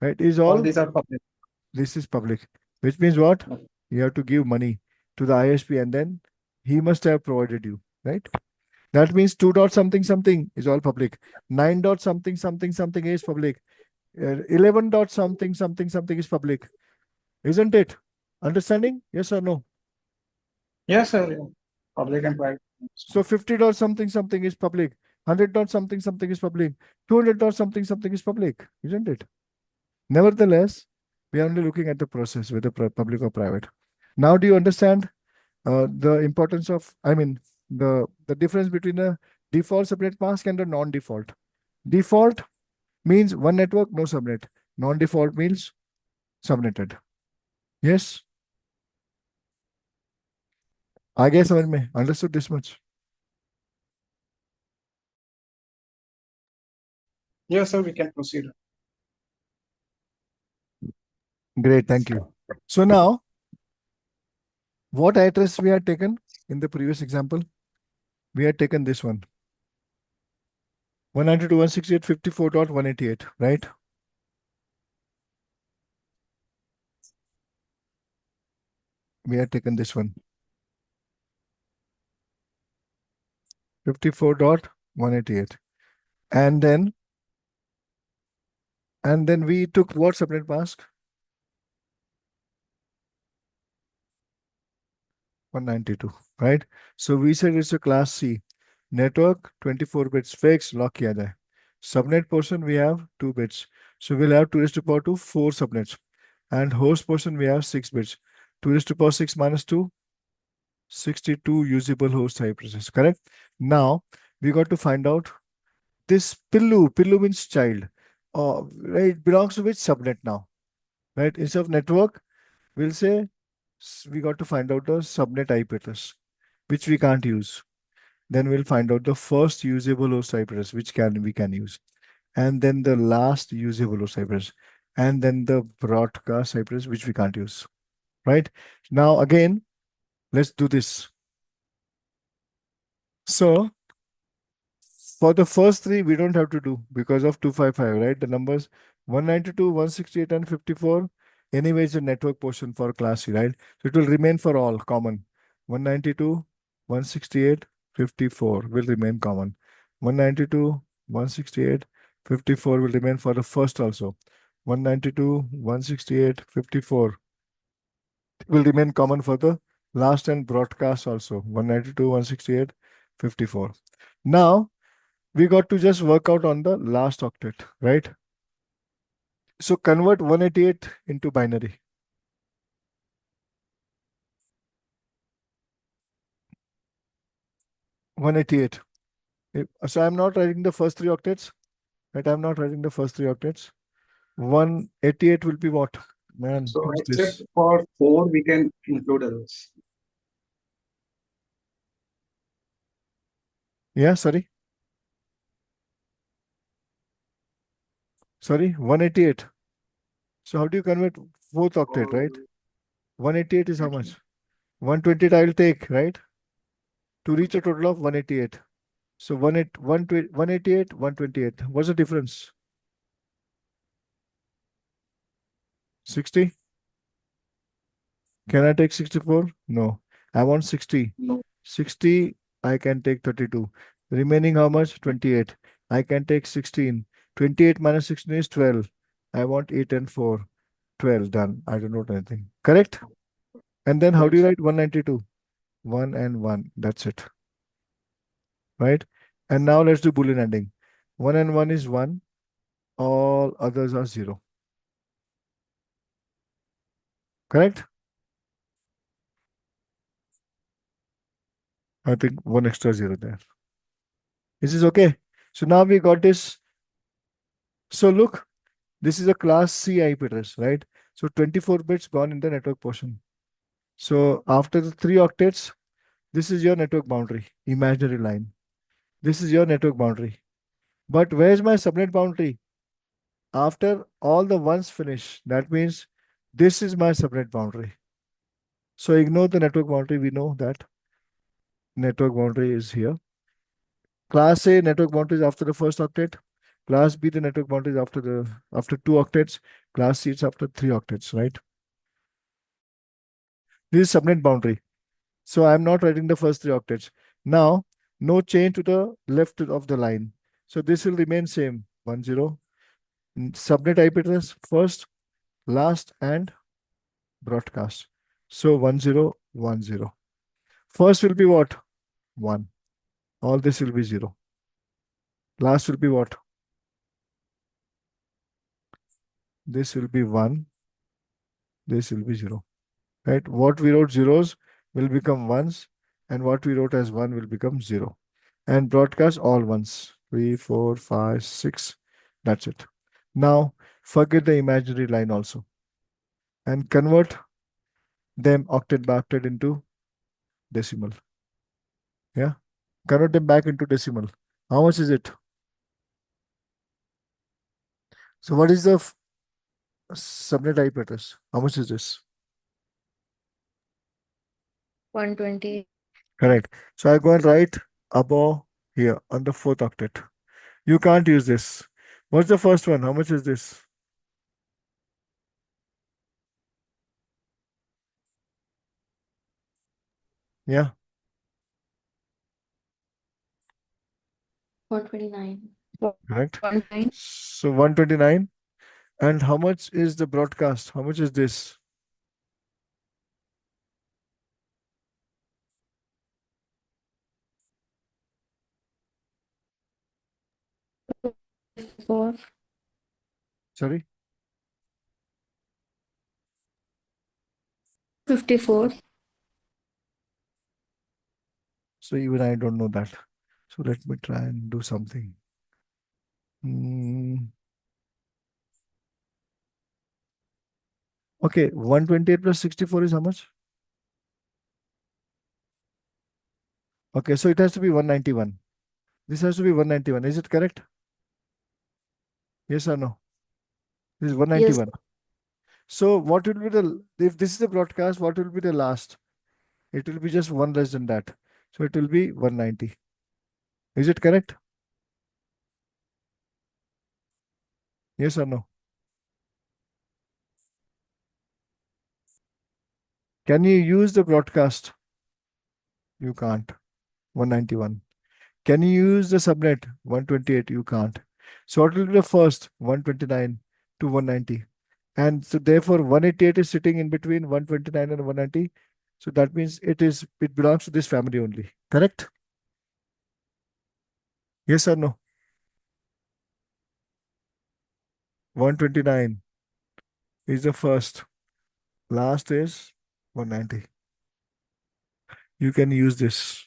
Right? Is All all these are public. this is public. Which means what? Okay. You have to give money to the ISP and then he must have provided you, right? That means 2 dot something something is all public. 9 dot something something something is public. 11 dot something something something is public. Isn't it? Understanding? Yes or no? Yes, sir. Yeah. Public and private. So 50 dot something something is public. 100 dot something something is public. 200 dot something something is public. Isn't it? Nevertheless, we are only looking at the process, whether public or private. Now, do you understand the importance of, the difference between a default subnet mask and a non-default? Default means one network, no subnet. Non-default means subnetted. Yes? I guess समझ में understood this much. Yes, sir. We can proceed. Great, thank you. So now, what address we had taken in the previous example? We had taken this one. 192.168.54.188, right? We had taken this one. 54.188. And then we took what subnet mask? 192, right? So we said it's a class C. Network 24 bits fixed, lock किया जाए. Subnet portion we have 2 bits. So we'll have 2 raised to power 2, 4 subnets. And host portion we have 6 bits. 2 raised to power 6 minus 2, 62 usable host addresses, correct? Now we got to find out this Pillu. Pillu means child. Right, it belongs to which subnet now? Right, instead of network, we'll say we got to find out the subnet IP address, which we can't use. Then we'll find out the first usable host IP address, which we can use. And then the last usable host IP address. And then the broadcast IP address, which we can't use. Right? Now again, let's do this. So for the first three, we don't have to do because of 255, right? The numbers 192, 168, and 54. Anyway, it's a network portion for class C, right? So it will remain for all common. 192, 168, 54 will remain common. 192, 168, 54 will remain for the first also. 192, 168, 54 will remain common for the last and broadcast also. 192, 168, 54. Now, we got to just work out on the last octet, right? So convert 188 into binary. (188). So I'm not writing the first three octets, right? I'm not writing the first three octets. 188 will be what? Man, So what's except this? for 4, we can include others. Yeah, sorry. Sorry, 188. So how do you convert fourth octet, right? 188 is how much? 128 I will take, right? To reach a total of 188. So 188, 128. What's the difference? 60? Can I take 64? No. I want 60. No. 60, I can take 32. Remaining how much? 28. I can take 16. 28 minus 16 is 12. I want 8 and 4. 12, done. I don't know anything. Correct? And then how do you write 192? 1 and 1. That's it. Right? And now let's do Boolean ANDing. 1 and 1 is 1. All others are 0. Correct? I think one extra 0 there. Is this okay? So now we got this. So look, this is a class C IP address, right? So 24 bits gone in the network portion. So after the 3 octets, this is your network boundary, imaginary line. This is your network boundary. But where's my subnet boundary? after all the ones finish, that means this is my subnet boundary. So ignore the network boundary. We know that network boundary is here. Class A network boundary is after the first octet. Class B, the network boundary is after 2 octets. Class C, it's after 3 octets, right? This is subnet boundary. So I'm not writing the first 3 octets. Now, no change to the left of the line. So this will remain same. 10. Subnet IP address first, last, and broadcast. So 1010. First will be what? 1. All this will be 0. Last will be what? This will be 1. This will be 0. Right? What we wrote zeros will become ones, and what we wrote as 1 will become 0. And broadcast all ones. 3, 4, 5, 6. That's it. Now, forget the imaginary line also. And convert them octet by octet into decimal. Yeah? Convert them back into decimal. How much is it? So what is the subnet IP address? How much is this? 120. Correct. So I go and write above here on the 4th octet. You can't use this. What's the first one? How much is this? Yeah, 129. correct. 19. So 129. And how much is the broadcast? How much is this? Four. Sorry? 54. So even I don't know that. So let me try and do something. Okay, 128 plus 64 is how much? Okay, so it has to be 191. This has to be 191. Is it correct? Yes or no? This is Yes. 191. So what will be if this is the broadcast, what will be the last? It will be just one less than that. So it will be 190. Is it correct? Yes or no? Can you use the broadcast? You can't. 191. Can you use the subnet? 128. You can't. So what will be the first? 129 to 190. And so therefore 188 is sitting in between 129 and 190. So that means it belongs to this family only. Correct? Yes or no? 129 is the first. Last is 190. You can use this.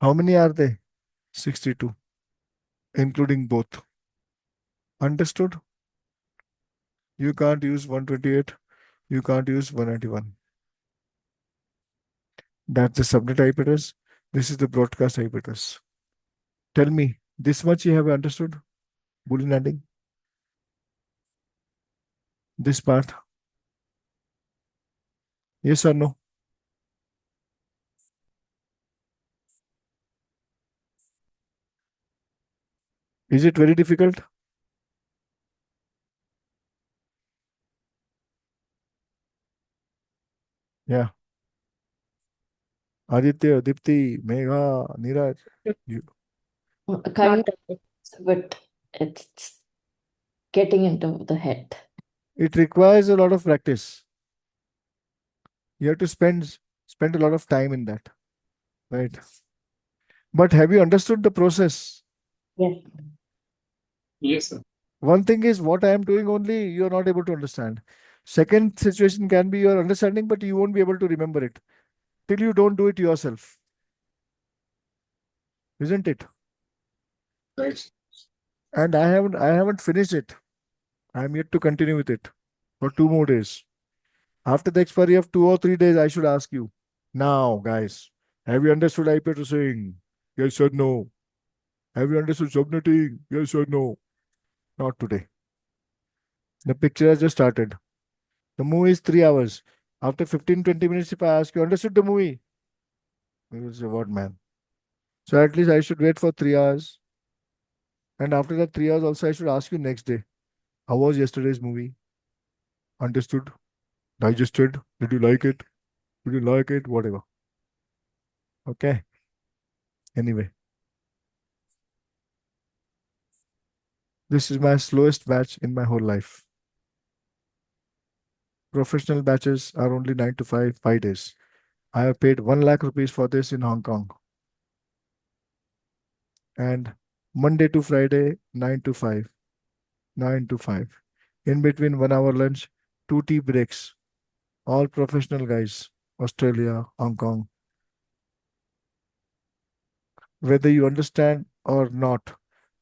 How many are they? 62, including both. Understood? You can't use 128. You can't use 191. That's the subnet IP address. This is the broadcast IP address. Tell me, this much you have understood? Boolean ANDing? This part? Yes or no? Is it very difficult? Yeah. Aditya, Dipti, Megha, Neeraj. You, Kind of, but it's getting into the head. it requires a lot of practice. You have to spend a lot of time in that, right? But have you understood the process? Yes. Yes, sir. One thing is what I am doing only you are not able to understand. Second situation can be your understanding, but you won't be able to remember it till you don't do it yourself. Isn't it? Right. And I haven't finished it. I am yet to continue with it for 2 more days. After the expiry of 2 or 3 days, I should ask you. Now, guys, have you understood IP addressing? Yes or no? Have you understood subnetting? Yes or no? Not today. The picture has just started. The movie is 3 hours. After 15-20 minutes, if I ask you, understood the movie? You will say, what, man? So at least I should wait for 3 hours. And after that 3 hours, also, I should ask you next day, how was yesterday's movie? Understood? Digested? Did you like it? Did you like it? Whatever. Okay. Anyway, this is my slowest batch in my whole life. Professional batches are only 9 to 5, 5 days. I have paid 1 lakh rupees for this in Hong Kong. And Monday to Friday, 9 to 5. 9 to 5. In between 1 hour lunch, 2 tea breaks. All professional guys, Australia, Hong Kong. Whether you understand or not,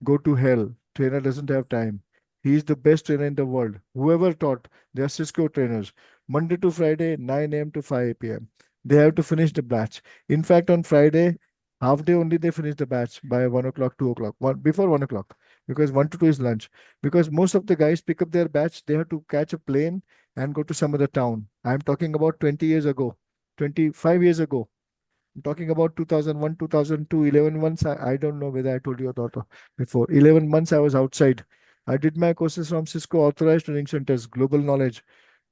go to hell. Trainer doesn't have time. He is the best trainer in the world. Whoever taught, they are Cisco trainers. Monday to Friday, 9 a.m. to 5 p.m. They have to finish the batch. In fact, on Friday, half day only they finish the batch by 1 o'clock, 2 o'clock, before 1 o'clock, because 1 to 2 is lunch. Because most of the guys pick up their batch, they have to catch a plane and go to some other town. I'm talking about 20 years ago, 25 years ago. I'm talking about 2001, 2002, 11 months. I don't know whether I told you or not before. 11 months I was outside. I did my courses from Cisco Authorized Training Centers, Global Knowledge,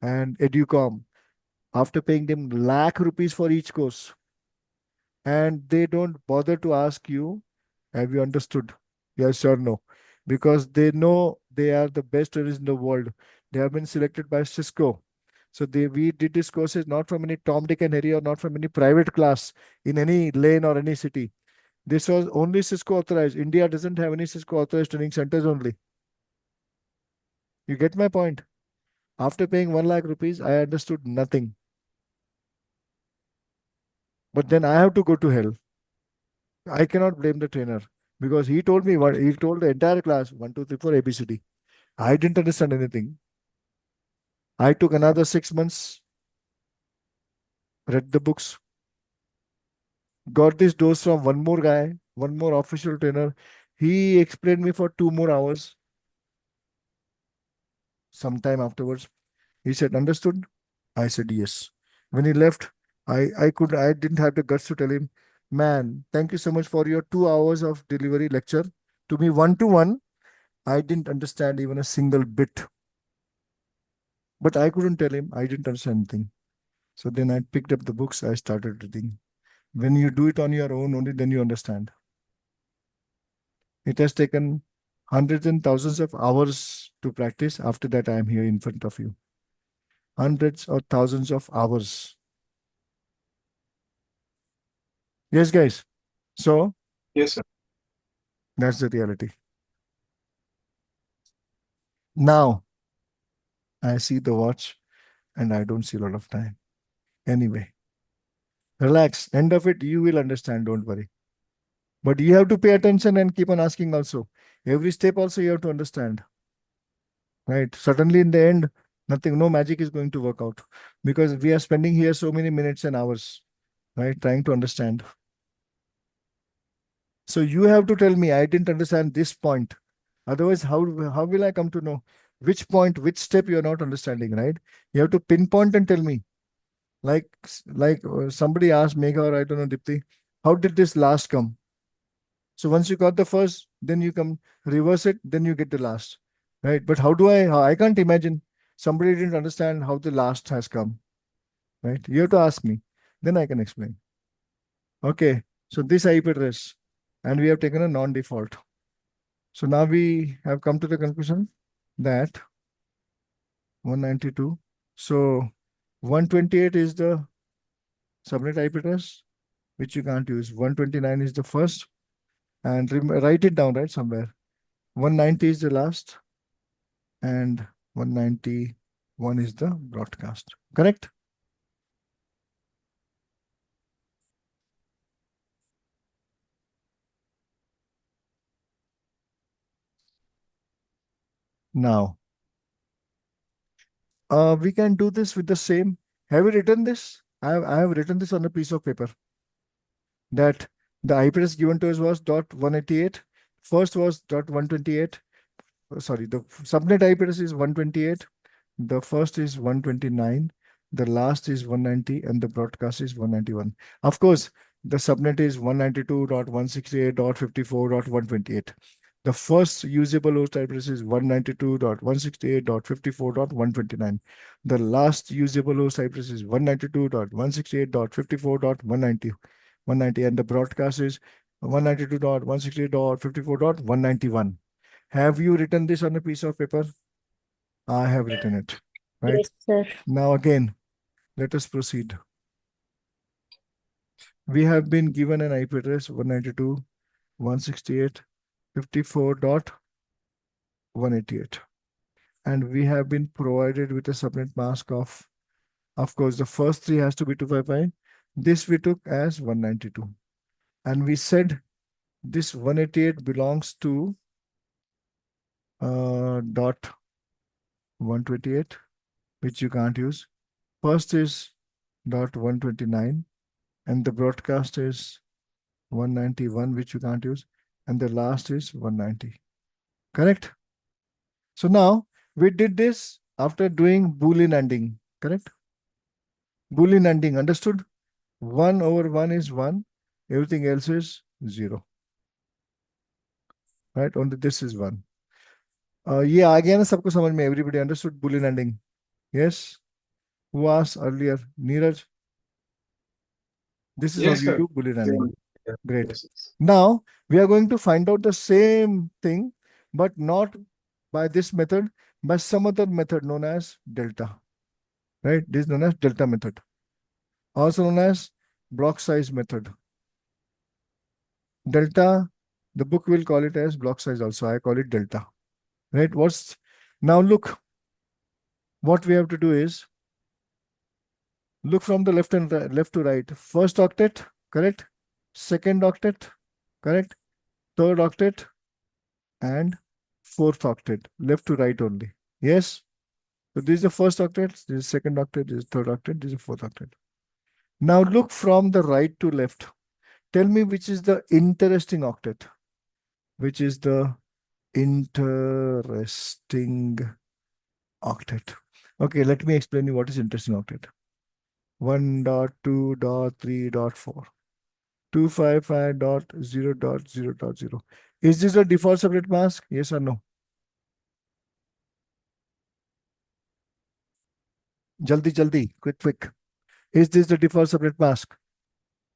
and Educom. After paying them lakh rupees for each course, and they don't bother to ask you, have you understood? Yes or no? Because they know they are the best trainers in the world. They have been selected by Cisco. So we did these courses not from any Tom, Dick, and Harry or not from any private class in any lane or any city. This was only Cisco authorized. India doesn't have any Cisco authorized training centers only. You get my point? After paying 1 lakh rupees, I understood nothing. But then I have to go to hell. I cannot blame the trainer because he told me what he told the entire class 1, 2, 3, 4 ABCD. I didn't understand anything. I took another 6 months, read the books, got this dose from one more guy, one more official trainer. He explained me for 2 more hours. Sometime afterwards, he said, understood? I said, yes. When he left, I didn't have the guts to tell him, man, thank you so much for your 2 hours of delivery lecture. To me, one to one, I didn't understand even a single bit. But I couldn't tell him, I didn't understand anything. So then I picked up the books, I started reading. When you do it on your own, only then you understand. It has taken hundreds and thousands of hours to practice. After that, I am here in front of you. Hundreds or thousands of hours. Yes, guys. So Yes, sir. that's the reality. Now I see the watch and I don't see a lot of time. Anyway, relax. End of it, you will understand. Don't worry. But you have to pay attention and keep on asking also. Every step also you have to understand. Right? Certainly in the end, nothing, no magic is going to work out because we are spending here so many minutes and hours, right? Trying to understand. So you have to tell me, I didn't understand this point. Otherwise, how will I come to know which point, which step you're not understanding, right? You have to pinpoint and tell me. Like somebody asked Megha or I don't know, Dipti, how did this last come? So once you got the first, then you come reverse it, then you get the last, right? But how I can't imagine somebody didn't understand how the last has come, right? You have to ask me, then I can explain. Okay, so this IP address, and we have taken a non-default. So now we have come to the conclusion that 192. So 128 is the subnet IP address, which you can't use. 129 is the first, and write it down, right, somewhere. 190 is the last, and 191 is the broadcast. Correct? Now, we can do this with the same. Have you written this? I have written this on a piece of paper that the IP address given to us was .188. First was .128. sorry, the subnet IP address is 128. The first is 129. The last is 190, and the broadcast is 191. Of course, the subnet is 192.168.54.128. The first usable host address is 192.168.54.129. The last usable host address is 192.168.54.190, and the broadcast is 192.168.54.191. Have you written this on a piece of paper? I have written it, right? Yes, sir. Now again, let us proceed. We have been given an IP address 192.168.54.188. And we have been provided with a subnet mask of course, the first three has to be 255. This we took as 192. And we said this 188 belongs to dot 128, which you can't use. First is dot 129, and the broadcast is 191, which you can't use, and the last is 190. Correct? So now we did this after doing Boolean ANDing, correct? Boolean ANDing, understood? 1 over 1 is 1, everything else is 0. Right? Only this is 1. ये आ गया ना सबको समझ में? Everybody understood Boolean ANDing? Yes? Who asked earlier? Neeraj? This is how Yes, you sir. do Boolean ANDing. Yeah. Great. Yes, yes. Now we are going to find out the same thing, but not by this method, by some other method known as delta. Right? This is known as delta method, also known as block size method. Delta, the book will call it as block size also. I call it delta. Right? Now look, what we have to do is look from the left to right. First octet, correct? Second octet, correct? Third octet, and fourth octet, left to right only. Yes? So this is the first octet, this is second octet, this is third octet, this is fourth octet. Now look from the right to left. Tell me which is the interesting octet. Which is the interesting octet? Okay, let me explain you what is interesting octet. 1.2.3.4. 255.0.0.0. Is this a default subnet mask? Yes or no? Jaldi, quick. Is this the default subnet mask?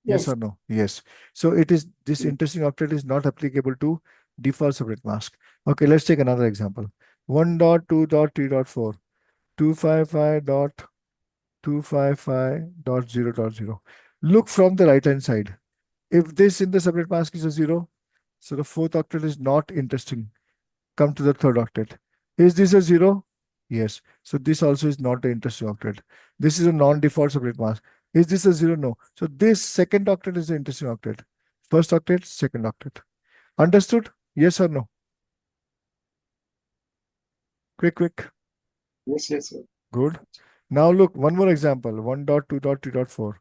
Yes or no? Yes. So it is, this interesting octet is not applicable to default subnet mask. Okay, let's take another example. 1.2.3.4. 255.255.0.0. Look from the right hand side. If this in the subnet mask is a 0, so the fourth octet is not interesting. Come to the third octet. Is this a 0? Yes. So this also is not an interesting octet. This is a non-default subnet mask. Is this a 0? No. So this second octet is an interesting octet. First octet, second octet. Understood? Yes or no? Quick. Yes, sir. Good. Now look, one more example. 1.2.3.4.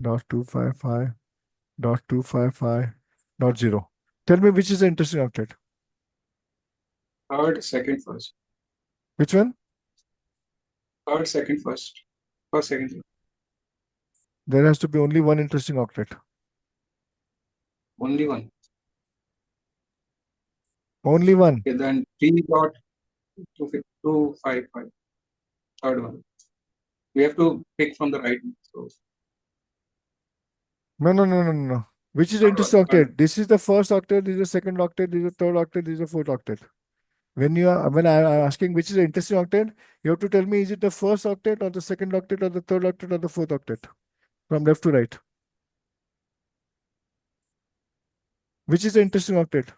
255.255.255.0. Tell me which is the interesting octet. Third, second, first. Which one? Third, second, first. First, second. There has to be only one interesting octet. Only one. Only one. Okay, then 3.255. Third one. We have to pick from the right. So No. Which is the interesting octet? This is the first octet, this is the second octet, this is the third octet, this is the fourth octet. When I'm asking which is the interesting octet, you have to tell me, is it the first octet or the second octet or the third octet or the fourth octet? From left to right. Which is the interesting octet?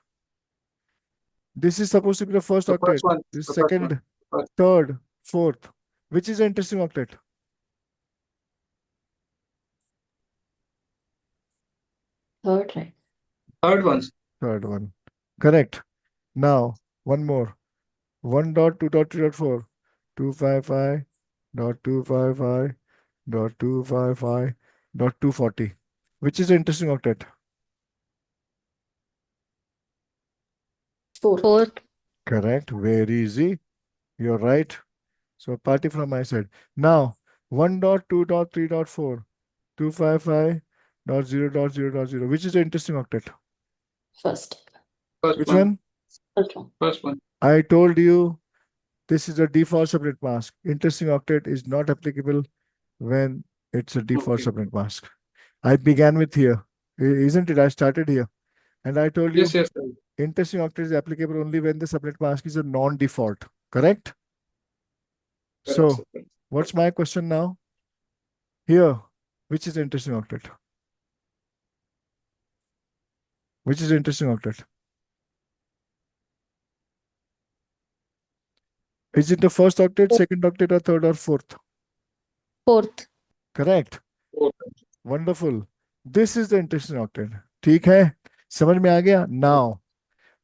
This is supposed to be the first the octet. first one. This The is first second, one. First. third, fourth. Which is the interesting octet? Third, right? Third one. Third one. Correct. Now, one more. 1.2.3.4. 255.255.255.240. Which is the interesting octet? Fourth. Fourth. Correct. Very easy. You're right. So party from my side. Now, 1.2.3.4, 255.0.0.0. Which is the interesting octet? First. First Which one. one? First one. First one. I told you this is a default subnet mask. Interesting octet is not applicable when it's a default Okay. subnet mask. I began with here, isn't it? I started here. And I told you Yes, yes, sir. interesting octet is applicable only when the subnet mask is a non-default. Correct? Correct, So, sir. Correct. what's my question now? Here, which is the interesting octet? Which is the interesting octet? Is it the first octet, second octet, or third or fourth? Fourth. Correct. Fourth. Wonderful. This is the interesting octet. ठीक है? समझ में आ गया? Now,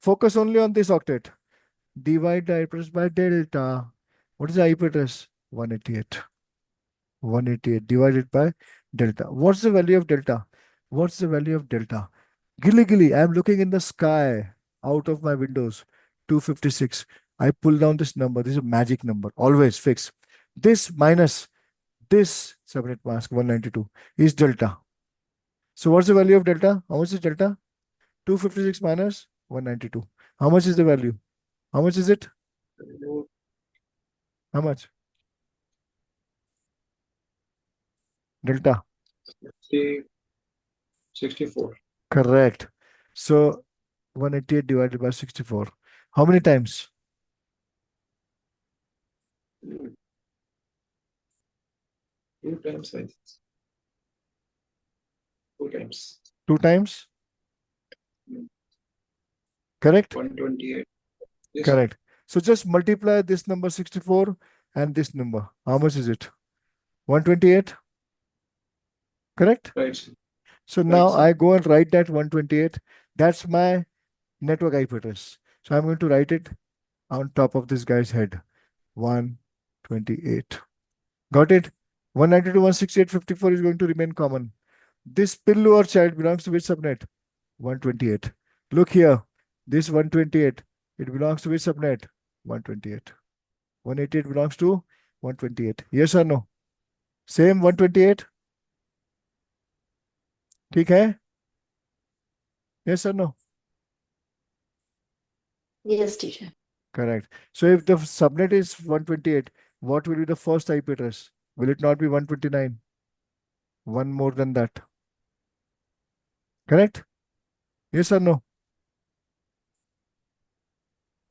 focus only on this octet. Divide the IP address by delta. What is the IP address? 188. 188 divided by delta. What's the value of delta? What's the value of delta? Gilly gilly, I'm looking in the sky out of my windows. 256. I pull down this number. This is a magic number. Always fix. This minus this subnet mask 192 is delta. So what's the value of delta? How much is delta? 256 minus 192. How much is the value? How much is it? How much? Delta. 64. Correct. So 188 divided by 64. How many times? Two times, I think. Two times. 2 times? Mm. Correct? 128. Yes. Correct. So just multiply this number 64 and this number. How much is it? 128? Correct? Right, sir. So Right, now sir. I go and write that 128. That's my network IP address. So I'm going to write it on top of this guy's head. 128. Got it? 192, 168, 54 is going to remain common. This pillu or child belongs to which subnet? 128. Look here. This 128. It belongs to which subnet? 128. 188 belongs to 128. Yes or no? Same 128? ठीक है? Yes or no? Yes, teacher. Correct. So if the subnet is 128, what will be the first IP address? Will it not be 129? One more than that. Correct? Yes or no?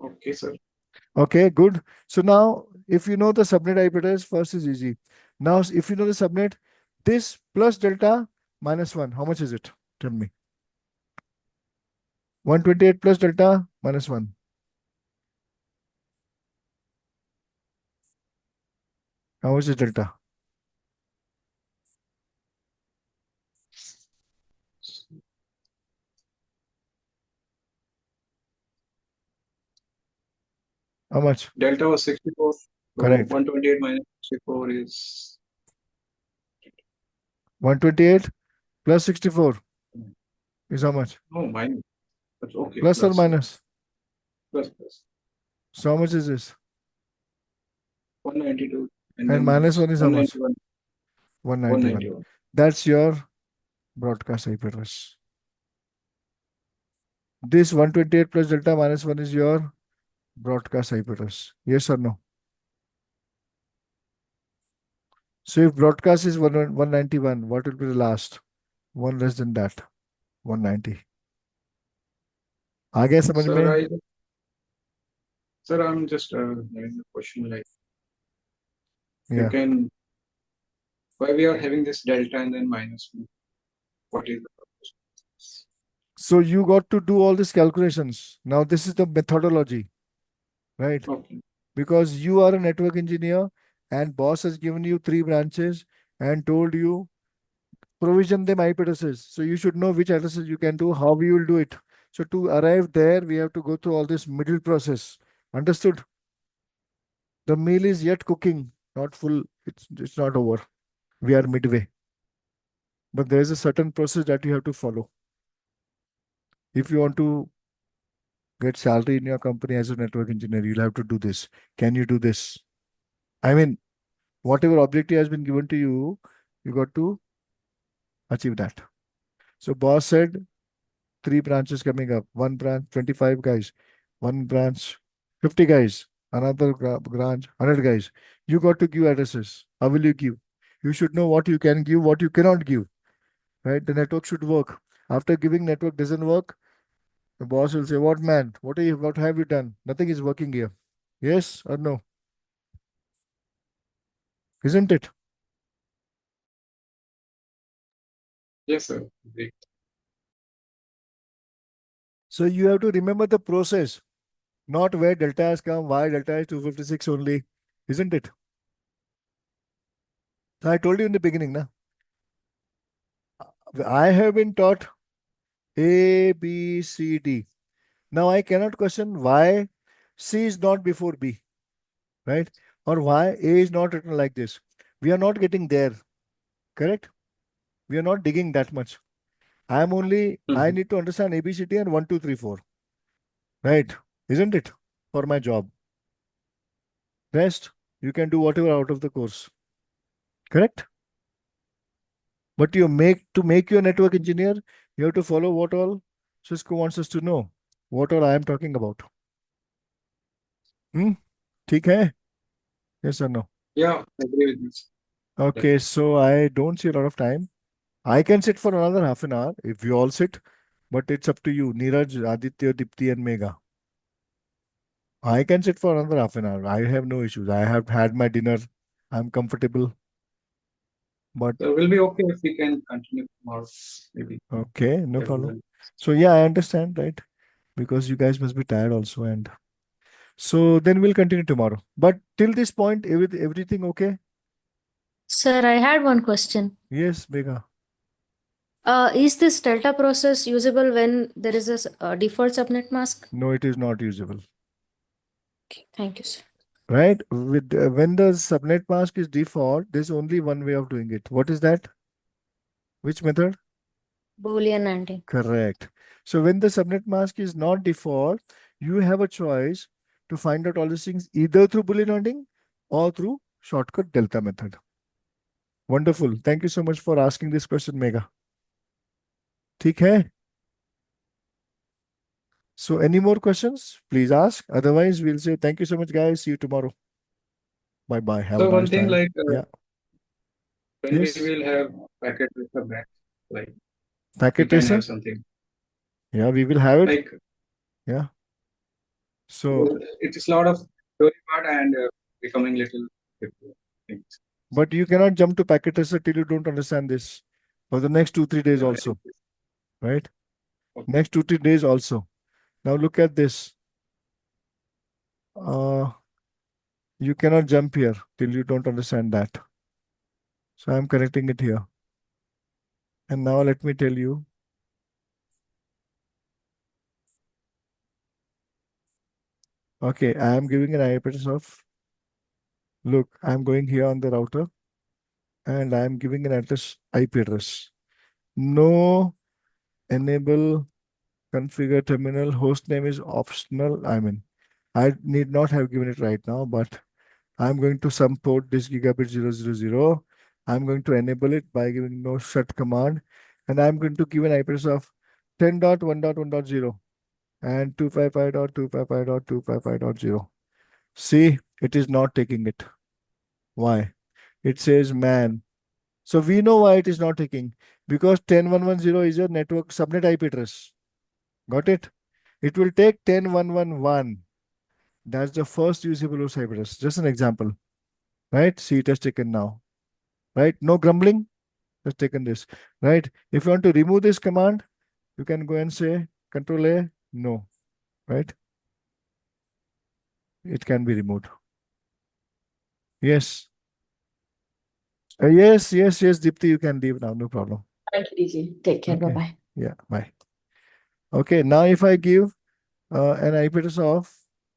Okay, sir. Okay, good. So now, if you know the subnet IP address, first is easy. Now, if you know the subnet, this plus delta minus 1, how much is it? Tell me. 128 plus delta minus 1. How much is delta? How much? Delta was 64. So Correct. 128 minus 64 is 128 plus 64 is how much? no minus. But okay. Plus or minus? Plus. So how much is this? 192. And then minus 1 is how much? 191. 191. 191. That's your broadcast IP address. This 128 plus delta minus 1 is your broadcast IP address. Yes or no? So if broadcast is 191, what will be the last? One less than that. 190. आ गया समझ में? Sir, I'm just having a question like you Yeah. can why we are having this delta and then minus 1? What is the purpose? So you got to do all these calculations. Now this is the methodology, right? Okay. Because you are a network engineer and boss has given you 3 branches and told you provision them IP addresses. So you should know which addresses you can do, how we will do it. So to arrive there, we have to go through all this middle process. Understood? The meal is yet cooking, not full. It's not over. We are midway. But there is a certain process that you have to follow if you want to get salary in your company as a network engineer, you'll have to do this. Can you do this? I mean, whatever objective has been given to you, you got to achieve that. So boss said 3 branches coming up. One branch, 25 guys. One branch, 50 guys. Another branch, 100 guys. You got to give addresses. How will you give? You should know what you can give, what you cannot give. Right? The network should work. After giving network doesn't work, the boss will say, "What man? What have you done? Nothing is working here." Yes or no? Isn't it? Yes, sir. Great. So you have to remember the process, not where delta has come, why delta is 256 only. Isn't it? So I told you in the beginning, na? I have been taught A, B, C, D. Now I cannot question why C is not before B, right? Or why A is not written like this. We are not getting there, correct? We are not digging that much. I Mhm. need to understand ABCD and 1, 2, 3, 4, right? Isn't it? For my job. Rest, you can do whatever out of the course, correct? But to make you a network engineer, you have to follow what all Cisco wants us to know. What all I am talking about. Hmm? ठीक है? Yes or no? Yeah, I agree with this. Okay, so I don't see a lot of time. I can sit for another half an hour if you all sit, but it's up to you. Neeraj, Aditya, Dipti, and Megha. I can sit for another half an hour. I have no issues. I have had my dinner. I'm comfortable. But So we'll be okay if we can continue tomorrow, maybe. okay, no problem. Everyone. So yeah, I understand, right? Because you guys must be tired also, and so then we'll continue tomorrow. But till this point, everything okay? Sir, I had one question. Yes, Megha. Is this delta process usable when there is a default subnet mask? No, it is not usable. Okay, thank you, sir. Right? With when the subnet mask is default, there's only one way of doing it. What is that? Which method? Boolean ANDing. Correct. So when the subnet mask is not default, you have a choice to find out all these things either through Boolean ANDing or through shortcut delta method. Wonderful. Thank you so much for asking this question, Megha. ठीक है? So any more questions? Please ask. Otherwise, we'll say thank you so much, guys. See you tomorrow. Bye bye. Have a So one nice thing time. like Yeah. when we Yes. will have packet with the back, like we Packet can tracer. have something Yeah, we will have it. like Yeah. So, it's a lot of theory part and becoming little bit, things. but you cannot jump to packet tracer till you don't understand this for the next 2, 3 days Yeah, also, right? okay. Next 2, 3 days also. Now look at this. You cannot jump here till you don't understand that. So I'm connecting it here. And now let me tell you. Okay, I am giving an IP address of. Look, I'm going here on the router and I'm giving an address IP address. No enable configure terminal host name is optional. I need not have given it right now, but I'm going to some port this gigabit 000. I'm going to enable it by giving no shut command, and I'm going to give an IP address of 10.1.1.0 and 255.255.255.0. See, it is not taking it. Why? It says man. So we know why it is not taking, because 10.1.1.0 is your network subnet IP address. Got it? It will take 10.1.1.1. That's the first usable host IP address. Just an example, right? See, it has taken now, right? No grumbling. Just taken this, right? If you want to remove this command, you can go and say Control A, no, right? It can be removed. Yes. Yes, Dipti, you can leave now, no problem. Thank you, DJ. Take care. Okay. Bye-bye. Yeah, bye. Okay, now if I give an IP address of,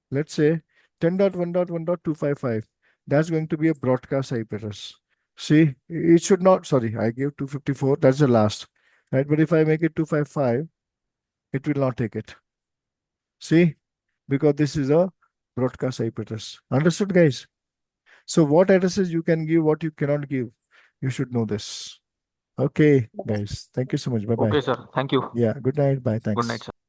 let's say, 10.1.1.255, that's going to be a broadcast IP address. See, it should not, sorry, I gave 254, that's the last, right? But if I make it 255, it will not take it. See, because this is a broadcast IP address. Understood, guys? So what addresses you can give, what you cannot give, you should know this. Okay, guys. Thank you so much. Bye-bye. Okay, sir. Thank you. Yeah, good night. Bye. Good night, Thanks. sir.